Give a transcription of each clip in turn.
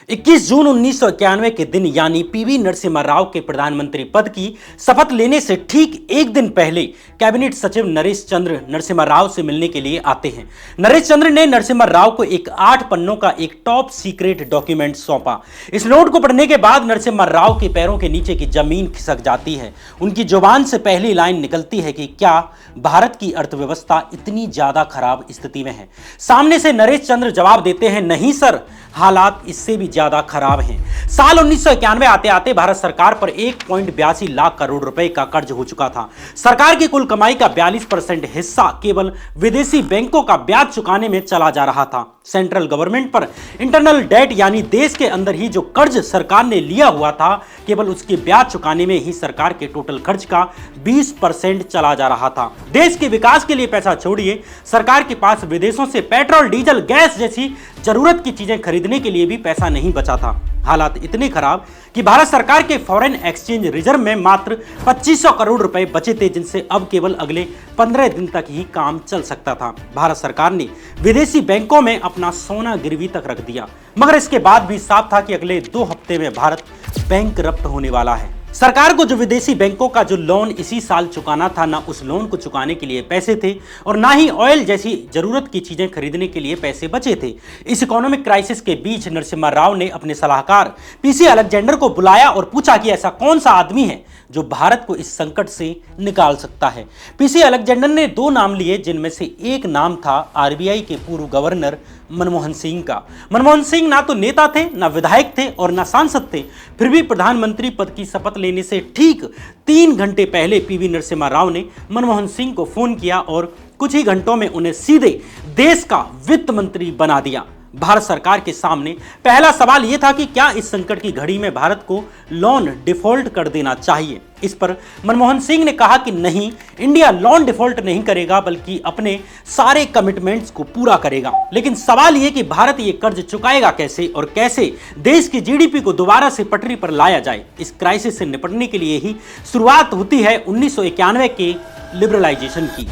21 जून 1991 के दिन यानी पीवी नरसिम्हा राव के प्रधानमंत्री पद की शपथ लेने से ठीक एक दिन पहले कैबिनेट सचिव नरेश चंद्र नरसिम्हा राव से मिलने के लिए आते हैं। नरेश चंद्र ने नरसिम्हा राव को एक 8 पन्नों का एक टॉप सीक्रेट डॉक्यूमेंट सौंपा। इस नोट को पढ़ने के बाद नरसिम्हा राव के पैरों के नीचे की जमीन खिसक जाती है। उनकी जुबान से पहली लाइन निकलती है कि क्या भारत की अर्थव्यवस्था इतनी ज्यादा खराब स्थिति में है। सामने से नरेश चंद्र जवाब देते हैं, नहीं सर, हालात इससे भी ज्यादा खराब हैं। साल 1991 आते आते भारत सरकार पर 1.82 लाख करोड़ रुपए का कर्ज हो चुका था। सरकार की कुल कमाई का 42% हिस्सा केवल विदेशी बैंकों का ब्याज चुकाने में चला जा रहा था। सेंट्रल गवर्नमेंट पर इंटरनल डेट यानी देश के अंदर ही जो कर्ज सरकार ने लिया हुआ था, केवल उसके ब्याज चुकाने में ही सरकार के टोटल खर्च का 20% चला जा रहा था। देश के विकास के लिए पैसा छोड़िए, सरकार के पास विदेशों से पेट्रोल, डीजल, गैस जैसी जरूरत की चीजें खरीदने के लिए भी पैसा नहीं बचा था। हालात इतने खराब कि भारत सरकार के फॉरेन एक्सचेंज रिजर्व में मात्र 2500 करोड़ रुपए बचे थे, जिनसे अब केवल अगले 15 दिन तक ही काम चल सकता था। भारत सरकार ने विदेशी बैंकों में अपना सोना गिरवी तक रख दिया, मगर इसके बाद भी साफ था कि अगले 2 हफ्ते में भारत बैंकरप्ट होने वाला है। सरकार को जो विदेशी बैंकों का जो लोन इसी साल चुकाना था, ना उस लोन को चुकाने के लिए पैसे थे और ना ही ऑयल जैसी जरूरत की चीजें खरीदने के लिए पैसे बचे थे। इस इकोनॉमिक क्राइसिस के बीच नरसिम्हा राव ने अपने सलाहकार पीसी अलेक्जेंडर को बुलाया और पूछा कि ऐसा कौन सा आदमी है जो भारत को इस संकट से निकाल सकता है। पीसी अलेक्जेंडर ने 2 नाम लिए, जिनमें से एक नाम था आरबीआई के पूर्व गवर्नर मनमोहन सिंह का। मनमोहन सिंह ना तो नेता थे, ना विधायक थे और ना सांसद थे, फिर भी प्रधानमंत्री पद की शपथ लेने से ठीक 3 घंटे पहले पीवी नरसिम्हा राव ने मनमोहन सिंह को फोन किया और कुछ ही घंटों में उन्हें सीधे देश का वित्त मंत्री बना दिया। भारत सरकार के सामने पहला सवाल यह था कि क्या इस संकट की घड़ी में भारत को लोन डिफॉल्ट कर देना चाहिए। इस पर मनमोहन सिंह ने कहा कि नहीं, इंडिया लोन डिफॉल्ट नहीं करेगा, बल्कि अपने सारे कमिटमेंट्स को पूरा करेगा। लेकिन सवाल यह कि भारत ये कर्ज चुकाएगा कैसे और कैसे देश की जीडीपी को दोबारा से पटरी पर लाया जाए। इस क्राइसिस से निपटने के लिए ही शुरुआत होती है 1991 के लिबरलाइजेशन की।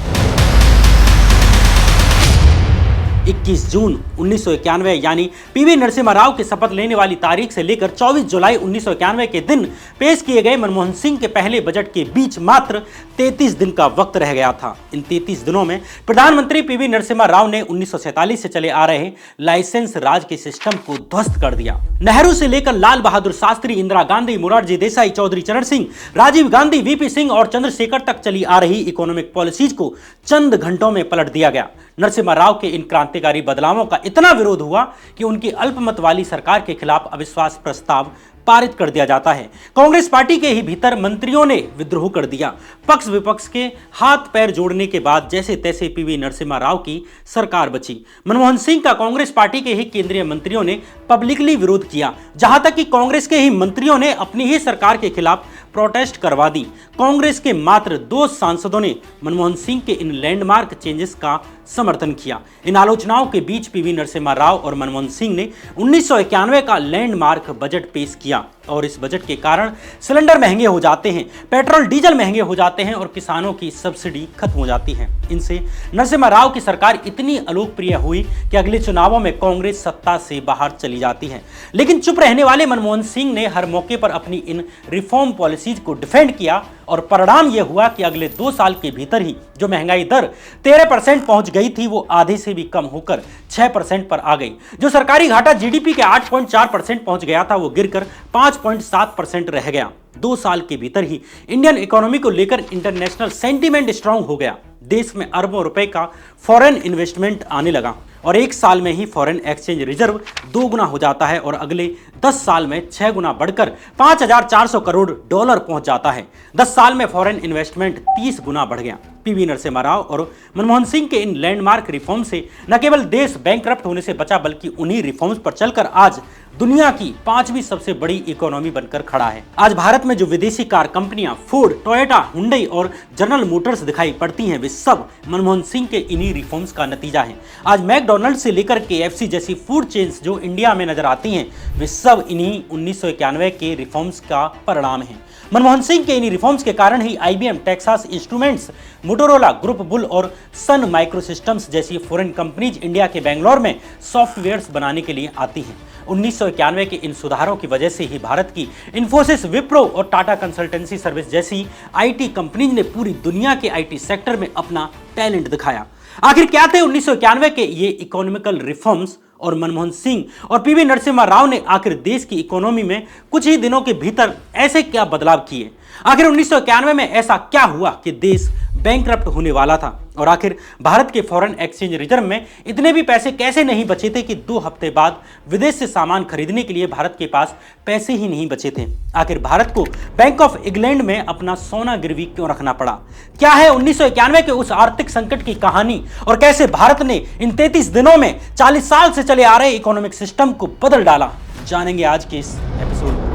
21 जून 1991 यानी पीवी नरसिम्हा राव की शपथ लेने वाली तारीख से लेकर 24 जुलाई 1991 के दिन पेश किए गए मनमोहन सिंह के पहले बजट के बीच मात्र 33 दिन का वक्त रह गया था। इन 33 दिनों में प्रधानमंत्री पीवी नरसिम्हा राव ने 1947 से चले आ रहे लाइसेंस राज के सिस्टम को ध्वस्त कर दिया। नेहरू से लेकर लाल बहादुर शास्त्री, इंदिरा गांधी, मोरारजी देसाई, चौधरी चरण सिंह, राजीव गांधी, वीपी सिंह और चंद्रशेखर तक चली आ रही इकोनॉमिक पॉलिसीज को चंद घंटों में पलट दिया गया। नरसिम्हा राव के इन क्रांतिकारी बदलावों का इतना विरोध हुआ कि उनकी अल्पमत वाली सरकार के खिलाफ अविश्वास प्रस्ताव पारित कर दिया जाता है। कांग्रेस पार्टी के ही भीतर मंत्रियों ने विद्रोह कर दिया। पक्ष विपक्ष के हाथ पैर जोड़ने के बाद जैसे तैसे पीवी नरसिम्हा राव की सरकार बची। मनमोहन सिंह का कांग्रेस पार्टी के ही केंद्रीय मंत्रियों ने पब्लिकली विरोध किया, जहां तक कि कांग्रेस के ही मंत्रियों ने अपनी ही सरकार के खिलाफ प्रोटेस्ट करवा दी। कांग्रेस के मात्र 2 सांसदों ने मनमोहन सिंह के इन लैंडमार्क चेंजेस का समर्थन किया। इन आलोचनाओं के बीच पीवी नरसिम्हा राव और मनमोहन सिंह ने 1991 का लैंडमार्क बजट पेश किया और इस बजट के कारण सिलेंडर महंगे हो जाते हैं, पेट्रोल डीजल महंगे हो जाते हैं और किसानों की सब्सिडी खत्म हो जाती है। इनसे नरसिम्हा राव की सरकार इतनी अलोकप्रिय हुई कि अगले चुनावों में कांग्रेस सत्ता से बाहर चली जाती है। लेकिन चुप रहने वाले मनमोहन सिंह ने हर मौके पर अपनी इन रिफॉर्म पॉलिसीज को डिफेंड किया और परिणाम यह हुआ कि अगले 2 साल के भीतर ही जो महंगाई दर 13% पहुंच गई थी, वो आधे से भी कम होकर 6% पर आ गई। जो सरकारी घाटा जीडीपी के 8.4% पहुंच गया था, वो गिरकर 5.7% रह गया। 2 साल के भीतर ही इंडियन इकोनॉमी को लेकर इंटरनेशनल सेंटीमेंट स्ट्रांग हो गया। देश में अरबों रुपए का फॉरेन इन्वेस्टमेंट आने लगा और 1 साल में ही फॉरेन एक्सचेंज रिजर्व 2 गुना हो जाता है और अगले 10 साल में 6 गुना बढ़कर 5400 करोड़ डॉलर पहुंच जाता है। 10 साल में फॉरेन इन्वेस्टमेंट 30 गुना बढ़ गया। पीवी नरसिम्हा राव और मनमोहन सिंह के इन लैंडमार्क रिफॉर्म से न केवल देश बैंकरप्ट होने से बचा, बल्कि उन्हीं रिफॉर्म्स पर चलकर आज दुनिया की 5वीं सबसे बड़ी इकोनॉमी बनकर खड़ा है। आज भारत में जो विदेशी कार कंपनियां फोर्ड, टोयोटा, हुंडई और जनरल मोटर्स दिखाई पड़ती हैं, वे सब मनमोहन सिंह के इन्हीं रिफॉर्म्स का नतीजा है। आज मैकडॉनल्ड से लेकर केएफसी जैसी फूड चेन्स जो इंडिया में नजर आती हैं, वे सब इन्हीं 1991 के रिफॉर्म्स का परिणाम है। मनमोहन सिंह के इन्हीं रिफॉर्म्स के कारण ही IBM, Texas Instruments, Motorola, Group Bull और सन माइक्रोसिस्टम्स जैसी फॉरेन कंपनीज इंडिया के बेंगलोर में सॉफ्टवेयर्स बनाने के लिए आती हैं। 1991 के इन सुधारों की वजह से ही भारत की इन्फोसिस, विप्रो और टाटा कंसल्टेंसी सर्विस जैसी आईटी कंपनीज ने पूरी दुनिया के आईटी सेक्टर में अपना टैलेंट दिखाया। आखिर क्या थे 1991 के ये इकोनॉमिकल रिफॉर्म्स, और मनमोहन सिंह और पीवी नरसिम्हा राव ने आखिर देश की इकोनॉमी में कुछ ही दिनों के भीतर ऐसे क्या बदलाव किए? आखिर 1991 में ऐसा क्या हुआ कि देश बैंकरप्ट होने वाला था? और आखिर भारत के फॉरेन एक्सचेंज रिजर्व में इतने भी पैसे कैसे नहीं बचे थे कि 2 हफ्ते बाद विदेश से सामान खरीदने के लिए भारत के पास पैसे ही नहीं बचे थे? आखिर भारत को बैंक ऑफ इंग्लैंड में अपना सोना गिरवी क्यों रखना पड़ा? क्या है 1991 के उस आर्थिक संकट की कहानी, और कैसे भारत ने इन 33 दिनों में 40 साल से चले आ रहे इकोनॉमिक सिस्टम को बदल डाला? जानेंगे आज के इस एपिसोड में।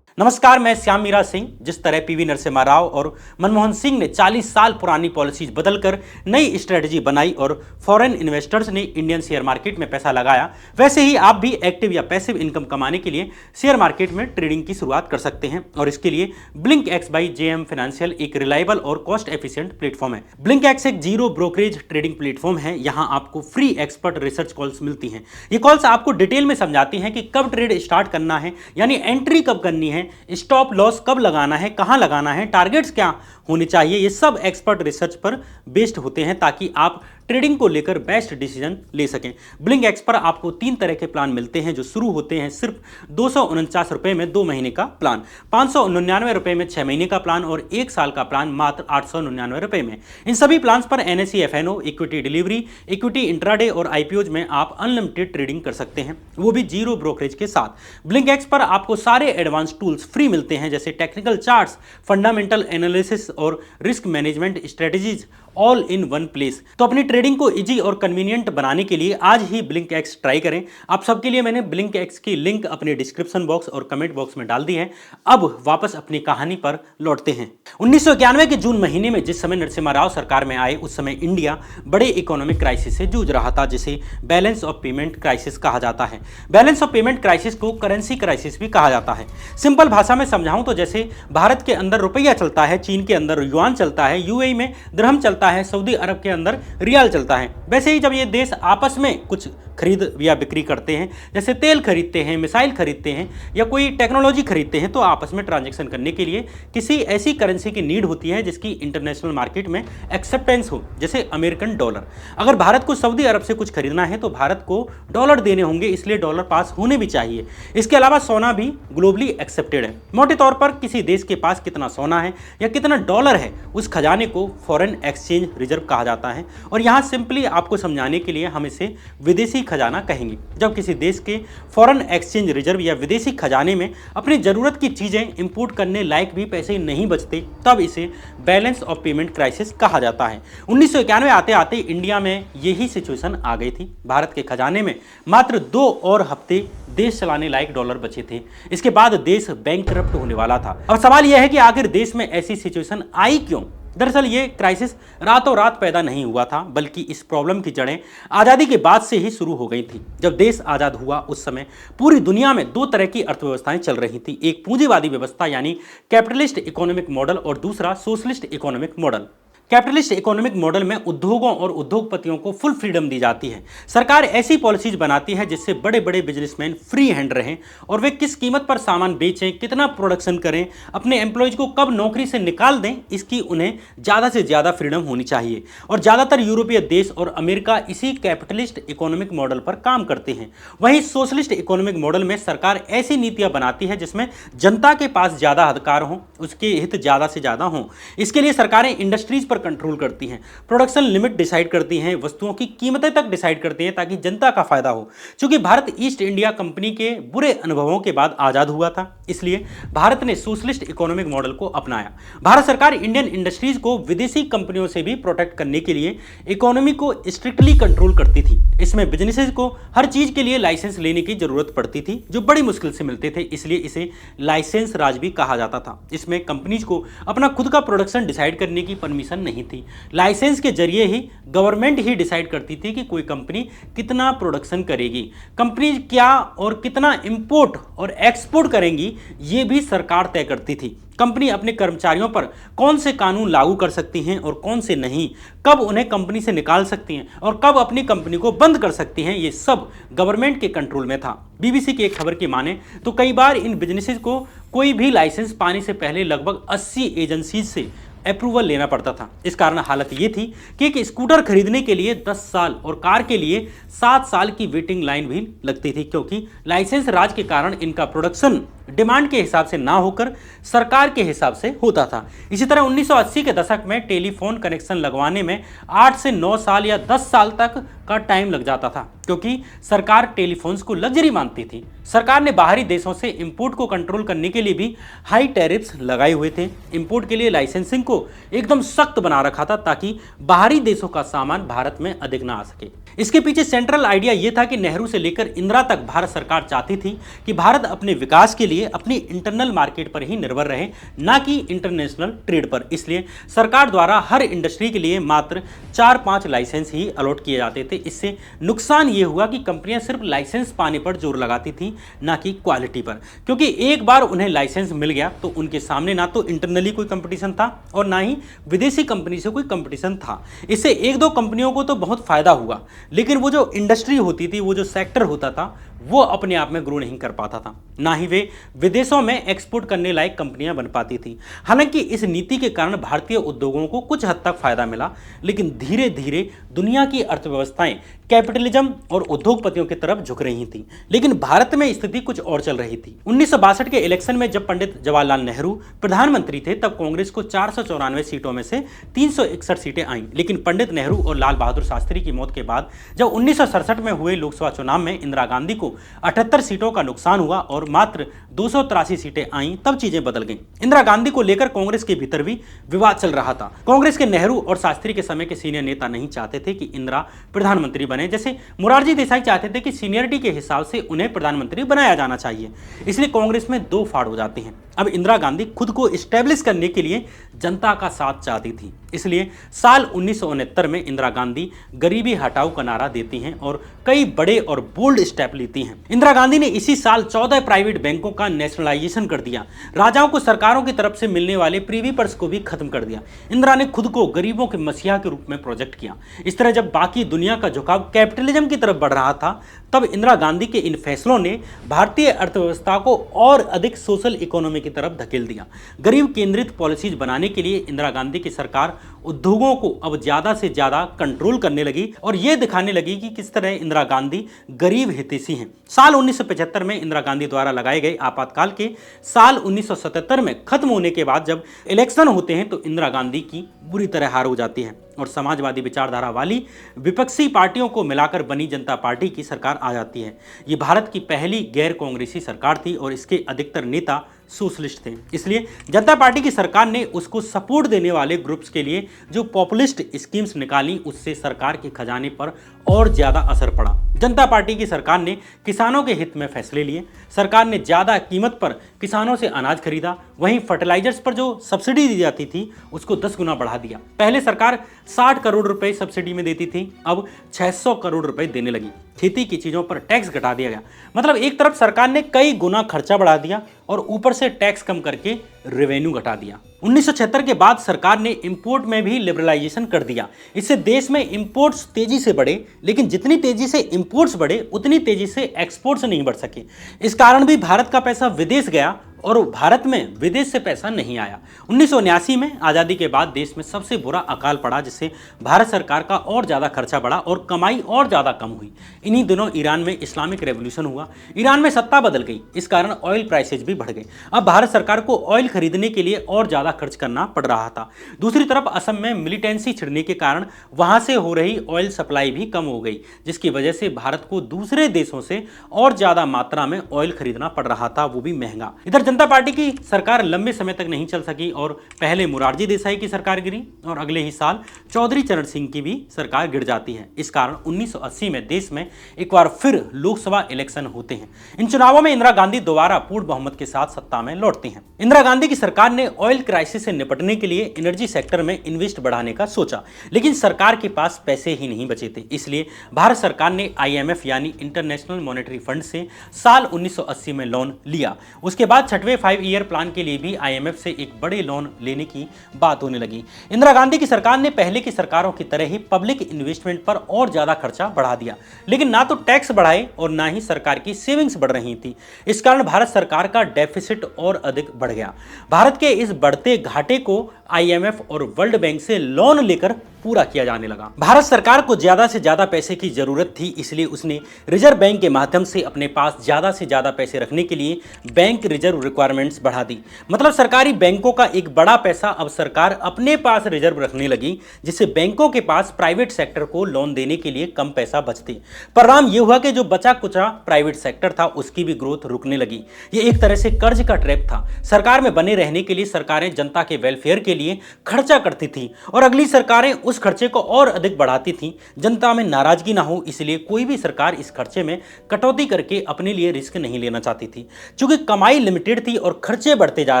नमस्कार, मैं श्याम मीरा सिंह। जिस तरह पीवी नरसिम्हा राव और मनमोहन सिंह ने 40 साल पुरानी पॉलिसीज बदलकर नई स्ट्रेटजी बनाई और फॉरेन इन्वेस्टर्स ने इंडियन शेयर मार्केट में पैसा लगाया, वैसे ही आप भी एक्टिव या पैसिव इनकम कमाने के लिए शेयर मार्केट में ट्रेडिंग की शुरुआत कर सकते हैं। और इसके लिए BlinkX बाई JM फाइनेंशियल एक रिलायबल और कॉस्ट एफिशिएंट प्लेटफॉर्म है। BlinkX एक जीरो ब्रोकरेज ट्रेडिंग प्लेटफॉर्म है। यहाँ आपको फ्री एक्सपर्ट रिसर्च कॉल्स मिलती हैं। ये कॉल्स आपको डिटेल में समझाती हैं कि कब ट्रेड स्टार्ट करना है, यानी एंट्री कब करनी है, स्टॉप लॉस कब लगाना है, कहां लगाना है, टारगेट्स क्या होने चाहिए। ये सब एक्सपर्ट रिसर्च पर बेस्ड होते हैं ताकि आप ट्रेडिंग को लेकर बेस्ट डिसीजन ले सकें। BlinkX पर आपको 3 तरह के प्लान मिलते हैं जो शुरू होते हैं सिर्फ 249 रुपए में 2 महीने का प्लान, 599 रुपए में 6 महीने का प्लान और 1 साल का प्लान मात्र 899 रुपए में। इन सभी प्लान पर NSE FNO, equity delivery, equity intraday और IPOज में आप अनलिमिटेड ट्रेडिंग कर सकते हैं, वो भी जीरो ब्रोकरेज के साथ। BlinkX पर आपको सारे एडवांस टूल्स फ्री मिलते हैं, जैसे टेक्निकल चार्ट्स, फंडामेंटल एनालिसिस और risk management strategies, all in one place. तो अपनी ट्रेडिंग को इजी और कन्वीनियंट बनाने के लिए आज ही BlinkX ट्राई करें। आप सबके लिए मैंने BlinkX की लिंक अपने डिस्क्रिप्शन बॉक्स और कमेंट बॉक्स में डाल दी है। अब वापस अपनी कहानी पर लौटते हैं। 1991 के जून महीने में जिस समय नरसिम्हा राव सरकार में आए, उस समय इंडिया बड़े इकोनॉमिक क्राइसिस से जूझ रहा था, जिसे बैलेंस ऑफ पेमेंट क्राइसिस कहा जाता है। बैलेंस ऑफ पेमेंट क्राइसिस को करेंसी क्राइसिस भी कहा जाता है। सिंपल भाषा में समझाऊं तो जैसे भारत के अंदर रुपया चलता है, चीन के अंदर युआन चलता है, UAE में दिरहम चलता है, सऊदी अरब के अंदर रियाल चलता है। वैसे ही जब ये देश आपस में कुछ खरीद या बिक्री करते हैं, जैसे तेल खरीदते हैं, मिसाइल खरीदते हैं या कोई टेक्नोलॉजी खरीदते हैं, तो आपस में ट्रांजैक्शन करने के लिए किसी ऐसी करेंसी की नीड होती है जिसकी इंटरनेशनल मार्केट में एक्सेप्टेंस हो, जैसे अमेरिकन डॉलर। अगर भारत को सऊदी अरब से कुछ खरीदना है तो भारत को डॉलर देने होंगे, इसलिए डॉलर पास होने भी चाहिए। इसके अलावा सोना भी ग्लोबली एक्सेप्टेड है। मोटे तौर पर किसी देश के पास कितना सोना है या कितना डॉलर है, उस खजाने को फॉरेन एक्सचेंज रिजर्व कहा जाता है। और यहाँ सिंपली आपको समझाने के लिए हम इसे विदेशी खजाना कहेंगे। जब किसी देश के फॉरेन एक्सचेंज रिजर्व या विदेशी खजाने में अपनी जरूरत की चीजें इंपोर्ट करने लायक भी पैसे नहीं बचते, तब इसे बैलेंस ऑफ पेमेंट क्राइसिस कहा जाता है। 1991 आते आते इंडिया में यही सिचुएशन आ गई थी। भारत के खजाने में मात्र 2 और हफ्ते देश चलाने लायक डॉलर बचे थे। इसके बाद देश बैंकरप्ट होने वाला था। अब सवाल यह है कि आखिर देश में ऐसी सिचुएशन आई क्यों? दरअसल ये क्राइसिस रातों रात पैदा नहीं हुआ था, बल्कि इस प्रॉब्लम की जड़ें आज़ादी के बाद से ही शुरू हो गई थी। जब देश आज़ाद हुआ उस समय पूरी दुनिया में 2 तरह की अर्थव्यवस्थाएं चल रही थी, एक पूंजीवादी व्यवस्था यानी कैपिटलिस्ट इकोनॉमिक मॉडल और दूसरा socialist economic model. Capitalist economic model में उद्योगों और उद्योगपतियों को फुल फ्रीडम दी जाती है। सरकार ऐसी पॉलिसीज बनाती है जिससे बड़े बड़े बिजनेसमैन फ्री हैंड रहें और वे किस कीमत पर सामान बेचें, कितना प्रोडक्शन करें, अपने एम्प्लॉयज को कब नौकरी से निकाल दें, इसकी उन्हें ज़्यादा से ज़्यादा फ्रीडम होनी चाहिए। और ज़्यादातर यूरोपीय देश और अमेरिका इसी कैपिटलिस्ट इकोनॉमिक मॉडल पर काम करते हैं। वहीं सोशलिस्ट इकोनॉमिक मॉडल में सरकार ऐसी नीतियाँ बनाती है जिसमें जनता के पास ज़्यादा अधिकार हों, उसके हित ज़्यादा से ज़्यादा हों। इसके लिए सरकारें इंडस्ट्रीज कंट्रोल करती हैं, प्रोडक्शन लिमिट डिसाइड करती हैं, वस्तुओं की कीमतें तक डिसाइड करती हैं ताकि जनता का फायदा हो। क्योंकि भारत ईस्ट इंडिया कंपनी के बुरे अनुभवों के बाद आजाद हुआ था, इसलिए भारत ने सोशलिस्ट इकोनॉमिक मॉडल को अपनाया। भारत सरकार इंडियन इंडस्ट्रीज को विदेशी कंपनियों से भी प्रोटेक्ट करने के लिए इकोनॉमी को स्ट्रिक्टली कंट्रोल करती थी। इसमें बिजनेसेस को हर चीज के लिए लाइसेंस लेने की जरूरत पड़ती थी, जो बड़ी मुश्किल से मिलते थे, इसलिए इसे लाइसेंस राज भी कहा जाता था। इसमें कंपनीज को अपना खुद का प्रोडक्शन डिसाइड करने की परमिशन नहीं थी। लाइसेंस के जरिए ही गवर्नमेंट ही डिसाइड करती थी कि कोई कंपनी कितना प्रोडक्शन करेगी, कंपनी क्या और कितना इंपोर्ट और एक्सपोर्ट करेंगी, ये भी सरकार तय करती थी। कंपनी अपने कर्मचारियों पर कौन से कानून लागू कर सकती हैं और कौन से नहीं, कब उन्हें कंपनी से निकाल सकती हैं और कब अपनी कंपनी को बंद कर सकती हैं, ये सब गवर्नमेंट के कंट्रोल में था। बीबीसी की एक खबर की माने तो कई बार इन बिजनेसेस को कोई भी लाइसेंस पाने से पहले लगभग 80 एजेंसीज से अप्रूवल लेना पड़ता था। इस कारण हालत ये थी कि एक स्कूटर खरीदने के लिए 10 साल और कार के लिए 7 साल की वेटिंग लाइन भी लगती थी, क्योंकि लाइसेंस राज के कारण इनका प्रोडक्शन डिमांड के हिसाब से ना होकर सरकार के हिसाब से होता था। इसी तरह 1980 के दशक में टेलीफोन कनेक्शन लगवाने में 8 से 9 साल या 10 साल तक का टाइम लग जाता था, क्योंकि सरकार टेलीफोन्स को लग्जरी मानती थी। सरकार ने बाहरी देशों से इंपोर्ट को कंट्रोल करने के लिए भी हाई टैरिफ्स लगाए हुए थे। इंपोर्ट के लिए लाइसेंसिंग को एकदम सख्त बना रखा था ताकि बाहरी देशों का सामान भारत में अधिक ना आ सके। इसके पीछे सेंट्रल आइडिया यह था कि नेहरू से लेकर इंदिरा तक भारत सरकार चाहती थी कि भारत अपने विकास के लिए अपनी इंटरनल मार्केट पर ही निर्भर रहे, ना कि इंटरनेशनल ट्रेड पर। इसलिए सरकार द्वारा हर इंडस्ट्री के लिए मात्र 4-5 लाइसेंस ही अलॉट किए जाते थे। इससे नुकसान यह हुआ कि कंपनियां सिर्फ लाइसेंस पाने पर जोर लगाती थी, ना कि क्वालिटी पर, क्योंकि एक बार उन्हें लाइसेंस मिल गया तो उनके सामने ना तो इंटरनली कोई कंपटीशन था और ना ही विदेशी कंपनी से कोई कंपटीशन था। इससे 1-2 कंपनियों को तो बहुत फायदा हुआ, लेकिन वो जो इंडस्ट्री होती थी, वो जो सेक्टर होता था, वो अपने आप में ग्रो नहीं कर पाता था, ना ही वे विदेशों में एक्सपोर्ट करने लायक कंपनियां बन पाती थी। हालांकि इस नीति के कारण भारतीय उद्योगों को कुछ हद तक फायदा मिला, लेकिन धीरे धीरे दुनिया की अर्थव्यवस्थाएं कैपिटलिज्म और उद्योगपतियों की तरफ झुक रही थी। लेकिन भारत में स्थिति कुछ और चल रही थी। 1962 के इलेक्शन में जब पंडित जवाहरलाल नेहरू प्रधानमंत्री थे, तब कांग्रेस को 494 सीटों में से 361 सीटें आईं। लेकिन पंडित नेहरू और लाल बहादुर शास्त्री की मौत के बाद जब 1967 में हुए लोकसभा चुनाव में इंदिरा गांधी को 78 सीटों का नुकसान हुआ और मात्र 283 सीटें आईं, तब चीजें बदल गईं। इंदिरा गांधी को लेकर कांग्रेस के भीतर भी विवाद चल रहा था। कांग्रेस के नेहरू और शास्त्री के समय के सीनियर नेता नहीं चाहते थे कि इंदिरा प्रधानमंत्री बने, जैसे मोरारजी देसाई चाहते थे कि सीनियरिटी के हिसाब से उन्हें प्रधानमंत्री बनाया जाना चाहिए। इसलिए कांग्रेस में 2 फाड़ हो जाते हैं। अब इंदिरा गांधी खुद को एस्टेब्लिश करने के लिए जनता का साथ चाहती थी, इसलिए साल 1969 में इंदिरा गांधी गरीबी हटाओ का नारा देती हैं और कई बड़े और बोल्ड स्टेप लेती हैं। इंदिरा गांधी ने इसी साल 14 प्राइवेट बैंकों का नेशनलाइजेशन कर दिया। राजाओं को सरकारों की तरफ से मिलने वाले प्रीवी पर्स को भी खत्म कर दिया। इंदिरा ने खुद को गरीबों के मसीहा के रूप में प्रोजेक्ट किया। इस तरह जब बाकी दुनिया का झुकाव कैपिटलिज्म की तरफ बढ़ रहा था, तब इंदिरा गांधी के इन फैसलों ने भारतीय अर्थव्यवस्था को और अधिक सोशल इकोनॉमी की तरफ धकेल दिया। गरीब केंद्रित पॉलिसीज बनाने के लिए इंदिरा गांधी की सरकार उद्योगों को अब ज्यादा से ज्यादा कंट्रोल करने लगी और यह दिखाने लगी कि किस तरह इंदिरा गांधी गरीब हितैषी हैं। साल 1975 में इंदिरा गांधी द्वारा लगाए गए आपातकाल के साल 1977 में खत्म होने के बाद जब इलेक्शन होते हैं तो इंदिरा गांधी की बुरी तरह हार हो जाती है और समाजवादी विचारधारा वाली विपक्षी पार्टियों को मिलाकर बनी जनता पार्टी की सरकार आ जाती है। ये भारत की पहली गैर कांग्रेसी सरकार थी और इसके अधिकतर नेता सोशलिस्ट थे। इसलिए जनता पार्टी की सरकार ने उसको सपोर्ट देने वाले ग्रुप्स के लिए जो पॉपुलिस्ट स्कीम्स निकाली, उससे सरकार के खजाने पर और ज्यादा असर पड़ा। जनता पार्टी की सरकार ने किसानों के हित में फैसले लिए। सरकार ने ज्यादा कीमत पर किसानों से अनाज खरीदा। वहीं फर्टिलाइजर्स पर जो सब्सिडी दी जाती थी उसको 10 गुना बढ़ा दिया। पहले सरकार 60 करोड़ रुपए सब्सिडी में देती थी, अब 600 करोड़ रुपए देने लगी। खेती की चीजों पर टैक्स घटा दिया गया। मतलब एक तरफ सरकार ने कई गुना खर्चा बढ़ा दिया और ऊपर से टैक्स कम करके रेवेन्यू घटा दिया। 1976 के बाद सरकार ने इंपोर्ट में भी लिबरलाइजेशन कर दिया। इससे देश में इंपोर्ट्स तेजी से बढ़े, लेकिन जितनी तेजी से इंपोर्ट्स बढ़े उतनी तेजी से एक्सपोर्ट्स नहीं बढ़ सके। इस कारण भी भारत का पैसा विदेश गया और भारत में विदेश से पैसा नहीं आया। 1979 में आज़ादी के बाद देश में सबसे बुरा अकाल पड़ा, जिससे भारत सरकार का और ज़्यादा खर्चा बढ़ा और कमाई और ज़्यादा कम हुई। इन्हीं दिनों ईरान में इस्लामिक रेवोल्यूशन हुआ। ईरान में सत्ता बदल गई, इस कारण ऑयल प्राइसेज भी बढ़ गए। अब भारत सरकार को ऑयल खरीदने के लिए और ज़्यादा खर्च करना पड़ रहा था। दूसरी तरफ असम में मिलिटेंसी छिड़ने के कारण वहाँ से हो रही ऑयल सप्लाई भी कम हो गई, जिसकी वजह से भारत को दूसरे देशों से और ज़्यादा मात्रा में ऑयल खरीदना पड़ रहा था, वो भी महंगा। इधर जनता पार्टी की सरकार लंबे समय तक नहीं चल सकी और पहले मोरारजी देसाई की सरकार गिरी और अगले ही साल चौधरी चरण सिंह की भी सरकार गिर जाती है। इस कारण 1980 में देश में एक बार फिर लोकसभा इलेक्शन होते हैं। इन चुनावों में इंदिरा गांधी दोबारा पूर्ण बहुमत के साथ सत्ता में लौटती हैं। इंदिरा गांधी की सरकार ने ऑयल क्राइसिस से निपटने के लिए एनर्जी सेक्टर में इन्वेस्ट बढ़ाने का सोचा, लेकिन सरकार के पास पैसे ही नहीं बचे थे। इसलिए भारत सरकार ने IMF यानी इंटरनेशनल मॉनेटरी फंड से साल 1980 में लोन लिया। उसके बाद छठवें 5 ईयर प्लान के लिए भी आईएमएफ से एक बड़े लोन लेने की बात होने लगी। इंदिरा गांधी की सरकार ने पहले की सरकारों की तरह ही पब्लिक इन्वेस्टमेंट पर और ज्यादा खर्चा बढ़ा दिया, लेकिन ना तो टैक्स बढ़ाए और ना ही सरकार की सेविंग्स बढ़ रही थी। इस कारण भारत सरकार का डेफिसिट और अधिक बढ़ गया। भारत के इस बढ़ते घाटे को आईएमएफ और वर्ल्ड बैंक से लोन लेकर पूरा किया जाने लगा। भारत सरकार को ज्यादा से ज्यादा पैसे की जरूरत थी, इसलिए उसने रिजर्व बैंक के माध्यम से अपने पास ज्यादा से ज्यादा पैसे रखने के लिए बैंक रिजर्व रिक्वायरमेंट्स बढ़ा दी। मतलब सरकारी बैंकों का एक बड़ा पैसा अब सरकार अपने पास रिजर्व रखने लगी, जिससे बैंकों के पास प्राइवेट सेक्टर को लोन देने के लिए कम पैसा बचते। परिणाम यह हुआ कि जो बचा कुचा प्राइवेट सेक्टर था उसकी भी ग्रोथ रुकने लगी। यह एक तरह से कर्ज का ट्रैप था। सरकार में बने रहने के लिए सरकारें जनता के वेलफेयर के लिए खर्चा करती थी और अगली सरकारें उस खर्चे को और अधिक बढ़ाती थी। जनता में नाराजगी ना हो इसलिए कोई भी सरकार इस खर्चे में कटौती करके अपने लिए रिस्क नहीं लेना चाहती थी। चूंकि कमाई लिमिटेड थी और खर्चे बढ़ते जा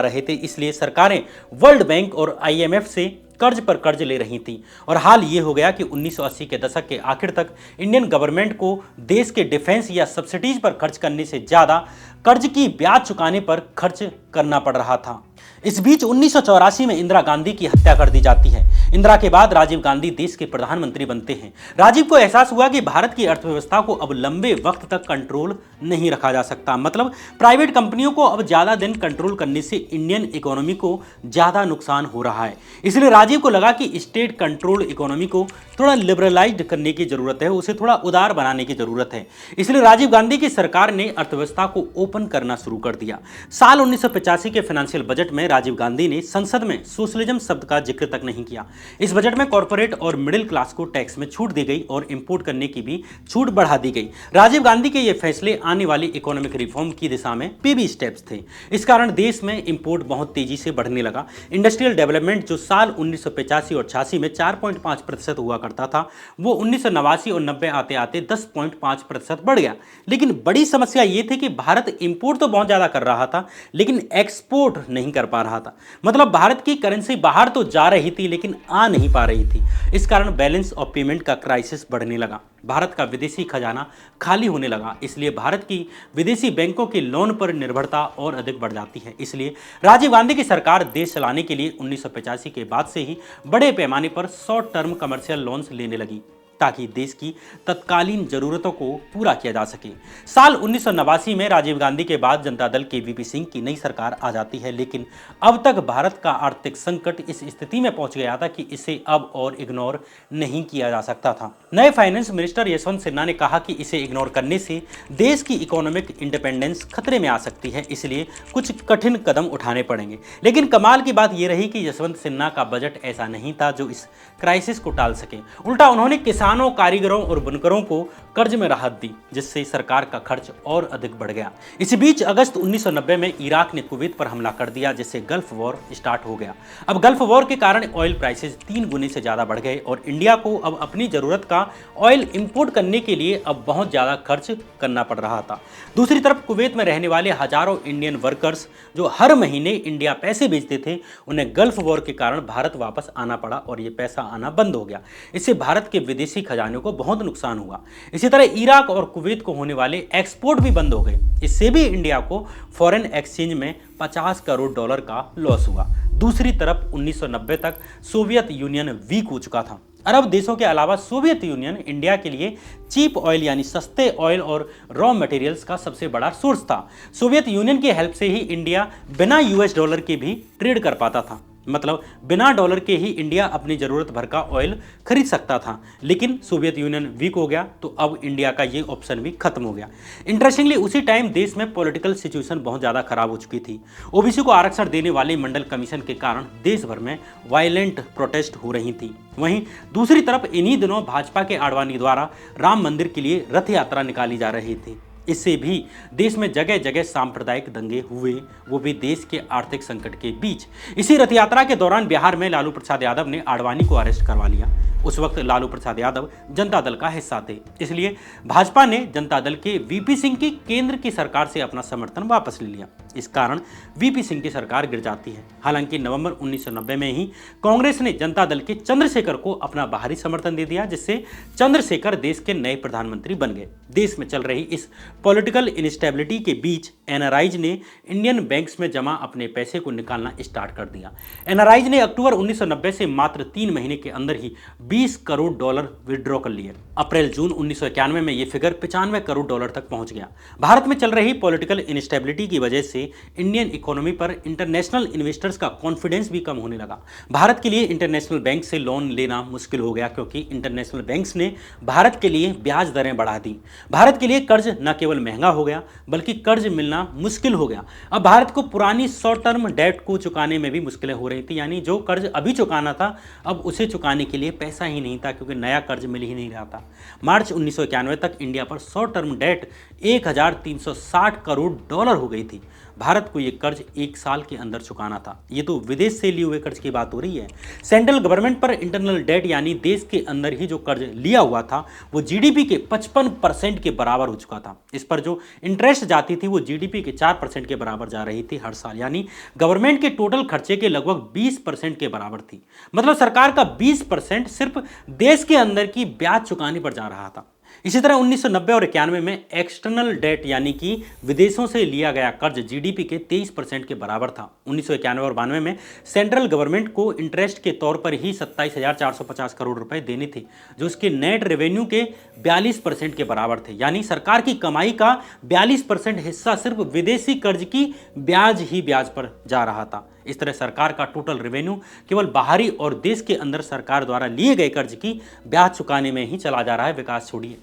रहे थे, इसलिए सरकारें वर्ल्ड बैंक और आईएमएफ से कर्ज पर कर्ज ले रही थी। और हाल ये हो गया कि 1980 के दशक के आखिर तक इंडियन गवर्नमेंट को देश के डिफेंस या सब्सिडीज पर खर्च करने से ज्यादा कर्ज की ब्याज चुकाने पर खर्च करना पड़ रहा था। इस बीच 1984 में इंदिरा गांधी की हत्या कर दी जाती है। इंदिरा के बाद राजीव गांधी देश के प्रधानमंत्री बनते हैं। राजीव को एहसास हुआ कि भारत की अर्थव्यवस्था को अब लंबे वक्त तक कंट्रोल नहीं रखा जा सकता। मतलब प्राइवेट कंपनियों को अब ज्यादा दिन कंट्रोल करने से इंडियन इकोनॉमी को ज्यादा नुकसान हो रहा है। इसलिए राजीव को लगा कि स्टेट कंट्रोल इकोनॉमी को थोड़ा लिबरलाइज्ड करने की जरूरत है, उसे थोड़ा उदार बनाने की जरूरत है। इसलिए राजीव गांधी की सरकार ने अर्थव्यवस्था को ओपन करना शुरू कर दिया। साल 1985 के फाइनेंशियल बजट में राजीव गांधी ने संसद में सोशलिज्म शब्द का जिक्र तक नहीं किया। इस बजट में कॉर्पोरेट और मिडिल क्लास को टैक्स में छूट दी गई और इंपोर्ट करने की भी छूट बढ़ा दी गई। राजीव गांधी के ये फैसले आने वाली इकोनॉमिक रिफॉर्म की दिशा में बेबी स्टेप्स थे। इस कारण देश में इंपोर्ट बहुत तेजी से बढ़ने लगा। इंडस्ट्रियल डेवलपमेंट जो साल 1985 और 86 में 4.5% हुआ करता था, वो 1989 और 90 आते आते 10.5% बढ़ गया। लेकिन बड़ी समस्या ये थी कि भारत इंपोर्ट तो बहुत ज्यादा कर रहा था, लेकिन एक्सपोर्ट नहीं कर पा रहा था। मतलब भारत की करेंसी बाहर तो जा रही थी लेकिन आ नहीं पा रही थी। इस कारण बैलेंस ऑफ पेमेंट का क्राइसिस बढ़ने लगा। भारत का विदेशी खजाना खाली होने लगा। इसलिए भारत की विदेशी बैंकों के लोन पर निर्भरता और अधिक बढ़ जाती है। इसलिए राजीव गांधी की सरकार देश चलाने के लिए 1985 के बाद से ही बड़े पैमाने पर शॉर्ट टर्म कमर्शियल लोन्स लेने लगी, ताकि देश की तत्कालीन जरूरतों को पूरा किया जा सके। साल 1989 में राजीव गांधी के बाद जनता दल के वीपी सिंह की नई सरकार आ जाती है, लेकिन अब तक भारत का आर्थिक संकट इस स्थिति में पहुंच गया था कि इसे अब और इग्नोर नहीं किया जा सकता था। नए फाइनेंस मिनिस्टर यशवंत सिन्हा ने कहा कि इसे इग्नोर करने से देश की इकोनॉमिक इंडिपेंडेंस खतरे में आ सकती है, इसलिए कुछ कठिन कदम उठाने पड़ेंगे। लेकिन कमाल की बात यह रही कि यशवंत सिन्हा का बजट ऐसा नहीं था जो इस क्राइसिस को टाल सके। उल्टा उन्होंने किसानों, कारीगरों और बुनकरों को कर्ज में राहत दी, जिससे सरकार का खर्च और अधिक बढ़ गया। इसी बीच अगस्त 1990 में इराक ने कुवैत पर हमला कर दिया, जिससे गल्फ वॉर स्टार्ट हो गया। अब गल्फ वॉर के कारण ऑयल प्राइसेस 3 गुने से ज्यादा बढ़ गए और इंडिया को अब अपनी जरूरत का ऑयल इंपोर्ट करने के लिए अब बहुत ज्यादा खर्च करना पड़ रहा था। दूसरी तरफ कुवैत में रहने वाले हजारों इंडियन वर्कर्स जो हर महीने इंडिया पैसे भेजते थे, उन्हें गल्फ वॉर के कारण भारत वापस आना पड़ा और ये पैसा आना बंद हो गया। इससे भारत के विदेशी खजाने को बहुत नुकसान हुआ। इसी तरह इराक और कुवैत को होने वाले एक्सपोर्ट भी बंद हो गए। इससे भी इंडिया को फॉरेन एक्सचेंज में 50 करोड़ डॉलर का लॉस हुआ। दूसरी तरफ 1990 तक सोवियत यूनियन वीक हो चुका था। अरब देशों के अलावा सोवियत यूनियन इंडिया के लिए चीप ऑयल यानी सस्ते ऑयल और रॉ मटेरियल्स का सबसे बड़ा सोर्स था। सोवियत यूनियन की हेल्प से ही इंडिया बिना यूएस डॉलर के भी ट्रेड कर पाता था। मतलब बिना डॉलर के ही इंडिया अपनी जरूरत भर का ऑयल खरीद सकता था। लेकिन सोवियत यूनियन वीक हो गया तो अब इंडिया का ये ऑप्शन भी खत्म हो गया। इंटरेस्टिंगली उसी टाइम देश में पॉलिटिकल सिचुएशन बहुत ज़्यादा खराब हो चुकी थी। ओबीसी को आरक्षण देने वाले मंडल कमीशन के कारण देश भर में वायलेंट प्रोटेस्ट हो रही थी। वहीं दूसरी तरफ इन्हीं दिनों भाजपा के आडवाणी द्वारा राम मंदिर के लिए रथ यात्रा निकाली जा रही थी। इससे भी देश में जगह जगह सांप्रदायिक दंगे हुए, वो भी देश के आर्थिक संकट के बीच। इसी रथ यात्रा के दौरान बिहार में लालू प्रसाद यादव ने आडवाणी को अरेस्ट करवा लिया। उस वक्त लालू प्रसाद यादव जनता दल का हिस्सा थे, इसलिए भाजपा ने जनता दल के वीपी सिंह की केंद्र की सरकार से अपना समर्थन वापस ले लिया। इस कारण वीपी सिंह की सरकार गिर जाती है। हालांकि नवंबर 1990 में ही कांग्रेस ने जनता दल के चंद्रशेखर को अपना बाहरी समर्थन दे दिया, जिससे चंद्रशेखर देश के नए प्रधानमंत्री बन गए। देश में चल रही इस पॉलिटिकल इनस्टेबिलिटी के बीच एनआरआईज ने इंडियन बैंक्स में जमा अपने पैसे को निकालना स्टार्ट कर दिया। एनआरआईज ने अक्टूबर 1990 से मात्र 3 महीने के अंदर ही $20 करोड़ विड्रॉ कर लिए। अप्रैल जून 1991 में यह फिगर $95 करोड़ तक पहुंच गया। भारत में चल रही पॉलिटिकल इनस्टेबिलिटी की वजह से इंडियन इकोनॉमी पर इंटरनेशनल इन्वेस्टर्स का कॉन्फिडेंस भी कम होने लगा। भारत के लिए इंटरनेशनल बैंक से लोन लेना मुश्किल हो गया, क्योंकि इंटरनेशनल बैंक्स ने भारत के लिए ब्याज दरें बढ़ा दी। भारत के लिए कर्ज न केवल महंगा हो गया, बल्कि कर्ज मिलना मुश्किल हो गया। अब भारत को पुरानी शॉर्ट टर्म डेट को चुकाने में भी मुश्किलें हो रही थी, यानी जो कर्ज अभी चुकाना था अब उसे चुकाने के लिए पैसा ही नहीं था, क्योंकि नया कर्ज मिल ही नहीं रहा था। मार्च 1991 तक इंडिया पर शॉर्ट टर्म डेट 1360 करोड़ हो गई थी। भारत को यह कर्ज 1 साल के अंदर चुकाना था। ये तो विदेश से लिए हुए कर्ज की बात हो रही है। सेंट्रल गवर्नमेंट पर इंटरनल डेट यानी देश के अंदर ही जो कर्ज लिया हुआ था वो जीडीपी के 55% के बराबर हो चुका था। इस पर जो इंटरेस्ट जाती थी वो जीडीपी के 4% के बराबर जा रही थी हर साल, यानी गवर्नमेंट के टोटल खर्चे के लगभग 20% के बराबर थी। मतलब सरकार का 20% सिर्फ देश के अंदर की ब्याज चुकाने पर जा रहा था। इसी तरह 1990 और 91 में एक्सटर्नल डेट यानी कि विदेशों से लिया गया कर्ज जीडीपी के 23% के बराबर था। 1991 और 92 में सेंट्रल गवर्नमेंट को इंटरेस्ट के तौर पर ही 27,450 करोड़ रुपए देने थे, जो उसके नेट रेवेन्यू के 42% के बराबर थे। यानी सरकार की कमाई का 42% हिस्सा सिर्फ विदेशी कर्ज की ब्याज ही ब्याज पर जा रहा था। इस तरह सरकार का टोटल रेवेन्यू केवल बाहरी और देश के अंदर सरकार द्वारा लिए गए कर्ज की ब्याज चुकाने में ही चला जा रहा है। विकास छोड़िए,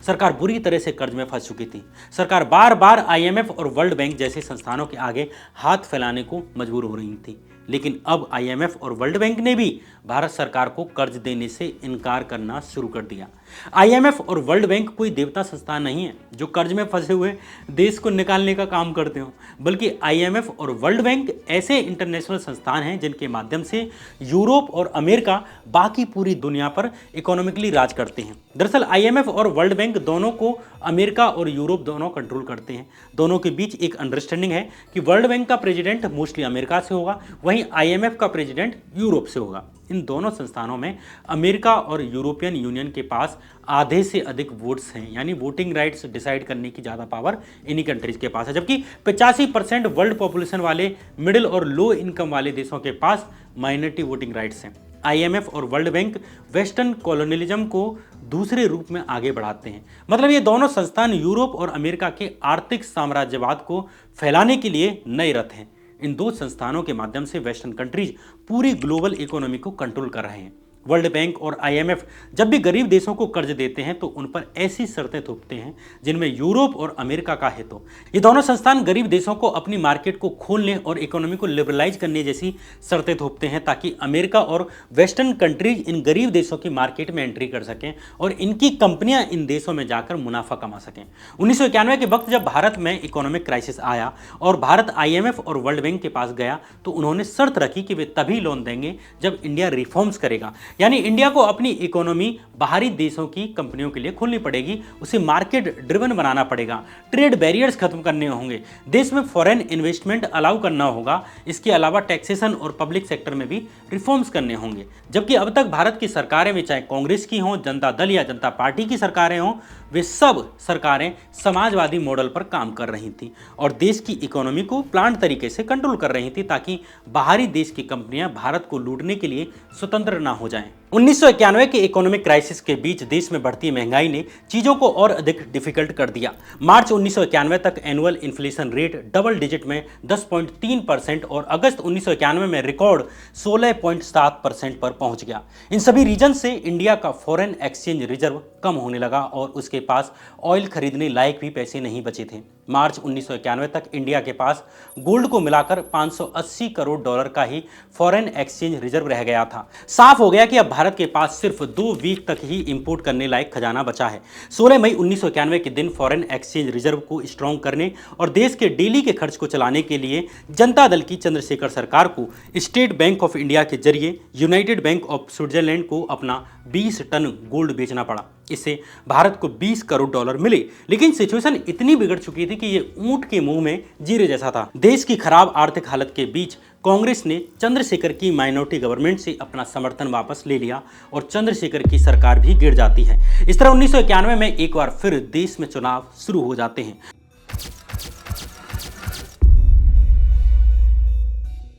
सरकार बुरी तरह से कर्ज में फंस चुकी थी। सरकार बार बार आईएमएफ और वर्ल्ड बैंक जैसे संस्थानों के आगे हाथ फैलाने को मजबूर हो रही थी, लेकिन अब आईएमएफ और वर्ल्ड बैंक ने भी भारत सरकार को कर्ज देने से इनकार करना शुरू कर दिया। आईएमएफ और वर्ल्ड बैंक कोई देवता संस्थान नहीं है जो कर्ज में फंसे हुए देश को निकालने का काम करते हो, बल्कि आईएमएफ और वर्ल्ड बैंक ऐसे इंटरनेशनल संस्थान हैं जिनके माध्यम से यूरोप और अमेरिका बाकी पूरी दुनिया पर इकोनॉमिकली राज करते हैं। दरअसल आईएमएफ और वर्ल्ड बैंक दोनों को अमेरिका और यूरोप दोनों कंट्रोल करते हैं। दोनों के बीच एक अंडरस्टैंडिंग है कि वर्ल्ड बैंक का प्रेसिडेंट मोस्टली अमेरिका से होगा, वहीं आईएमएफ का प्रेसिडेंट यूरोप से होगा। इन दोनों संस्थानों में अमेरिका और यूरोपियन यूनियन के पास आधे से अधिक वोट्स हैं, यानी वोटिंग राइट्स डिसाइड करने की ज़्यादा पावर इन्हीं कंट्रीज के पास है। जबकि 85% वर्ल्ड पॉपुलेशन वाले मिडिल और लो इनकम वाले देशों के पास माइनॉरिटी वोटिंग राइट्स हैं। आईएमएफ और वर्ल्ड बैंक वेस्टर्न कॉलोनियलिज्म को दूसरे रूप में आगे बढ़ाते हैं। मतलब ये दोनों संस्थान यूरोप और अमेरिका के आर्थिक साम्राज्यवाद को फैलाने के लिए नए रथ हैं। इन दो संस्थानों के माध्यम से वेस्टर्न कंट्रीज पूरी ग्लोबल इकोनॉमी को कंट्रोल कर रहे हैं। वर्ल्ड बैंक और आईएमएफ जब भी गरीब देशों को कर्ज देते हैं तो उन पर ऐसी शर्तें थोपते हैं जिनमें यूरोप और अमेरिका का हित हो। ये दोनों संस्थान गरीब देशों को अपनी मार्केट को खोलने और इकोनॉमी को लिबरलाइज करने जैसी शर्तें थोपते हैं, ताकि अमेरिका और वेस्टर्न कंट्रीज इन गरीब देशों की मार्केट में एंट्री कर सकें और इनकी कंपनियां इन देशों में जाकर मुनाफा कमा सकें। 1991 के वक्त जब भारत में इकोनॉमिक क्राइसिस आया और भारत आईएमएफ और वर्ल्ड बैंक के पास गया तो उन्होंने शर्त रखी कि वे तभी लोन देंगे जब इंडिया रिफॉर्म्स करेगा, यानी इंडिया को अपनी इकोनॉमी बाहरी देशों की कंपनियों के लिए खोलनी पड़ेगी, उसे मार्केट ड्रिवन बनाना पड़ेगा, ट्रेड बैरियर्स खत्म करने होंगे, देश में फॉरेन इन्वेस्टमेंट अलाउ करना होगा। इसके अलावा टैक्सेशन और पब्लिक सेक्टर में भी रिफॉर्म्स करने होंगे। जबकि अब तक भारत की सरकारें में चाहे कांग्रेस की हों, जनता दल या जनता पार्टी की सरकारें हों, वे सब सरकारें समाजवादी मॉडल पर काम कर रही थी और देश की इकोनॉमी को प्लांट तरीके से कंट्रोल कर रही थी, ताकि बाहरी देश की कंपनियां भारत को लूटने के लिए स्वतंत्र ना हो जाएं। 1991 के इकोनॉमिक क्राइसिस के बीच देश में बढ़ती महंगाई ने चीजों को और अधिक डिफिकल्ट कर दिया। मार्च 1991 तक annual inflation rate double digit में 10.3% और अगस्त 1991 में रिकॉर्ड 16.7% पर पहुंच गया। इन सभी रीजन से इंडिया का फॉरेन एक्सचेंज रिजर्व कम होने लगा और उसके पास ऑयल खरीदने लायक भी पैसे नहीं बचे थे। मार्च 1991 तक इंडिया के पास गोल्ड को मिलाकर 580 करोड़ डॉलर का ही फॉरेन एक्सचेंज रिजर्व रह गया था। साफ हो गया कि अब भारत के पास सिर्फ 2 वीक तक ही इंपोर्ट करने लायक खजाना बचा है। 16 मई 1991 के दिन फॉरेन एक्सचेंज रिजर्व को स्ट्रॉन्ग करने और देश के डेली के खर्च को चलाने के लिए जनता दल की चंद्रशेखर सरकार को स्टेट बैंक ऑफ इंडिया के जरिए यूनाइटेड बैंक ऑफ स्विट्जरलैंड को अपना 20 टन गोल्ड बेचना पड़ा। इससे भारत को 20 करोड़ डॉलर मिले, लेकिन सिचुएशन इतनी बिगड़ चुकी थी कि ये ऊंट के मुंह में जीरे जैसा था। देश की खराब आर्थिक हालत के बीच कांग्रेस ने चंद्रशेखर की माइनॉरिटी गवर्नमेंट से अपना समर्थन वापस ले लिया और चंद्रशेखर की सरकार भी गिर जाती है। इस तरह 1991 में एक बार फिर देश में चुनाव शुरू हो जाते हैं।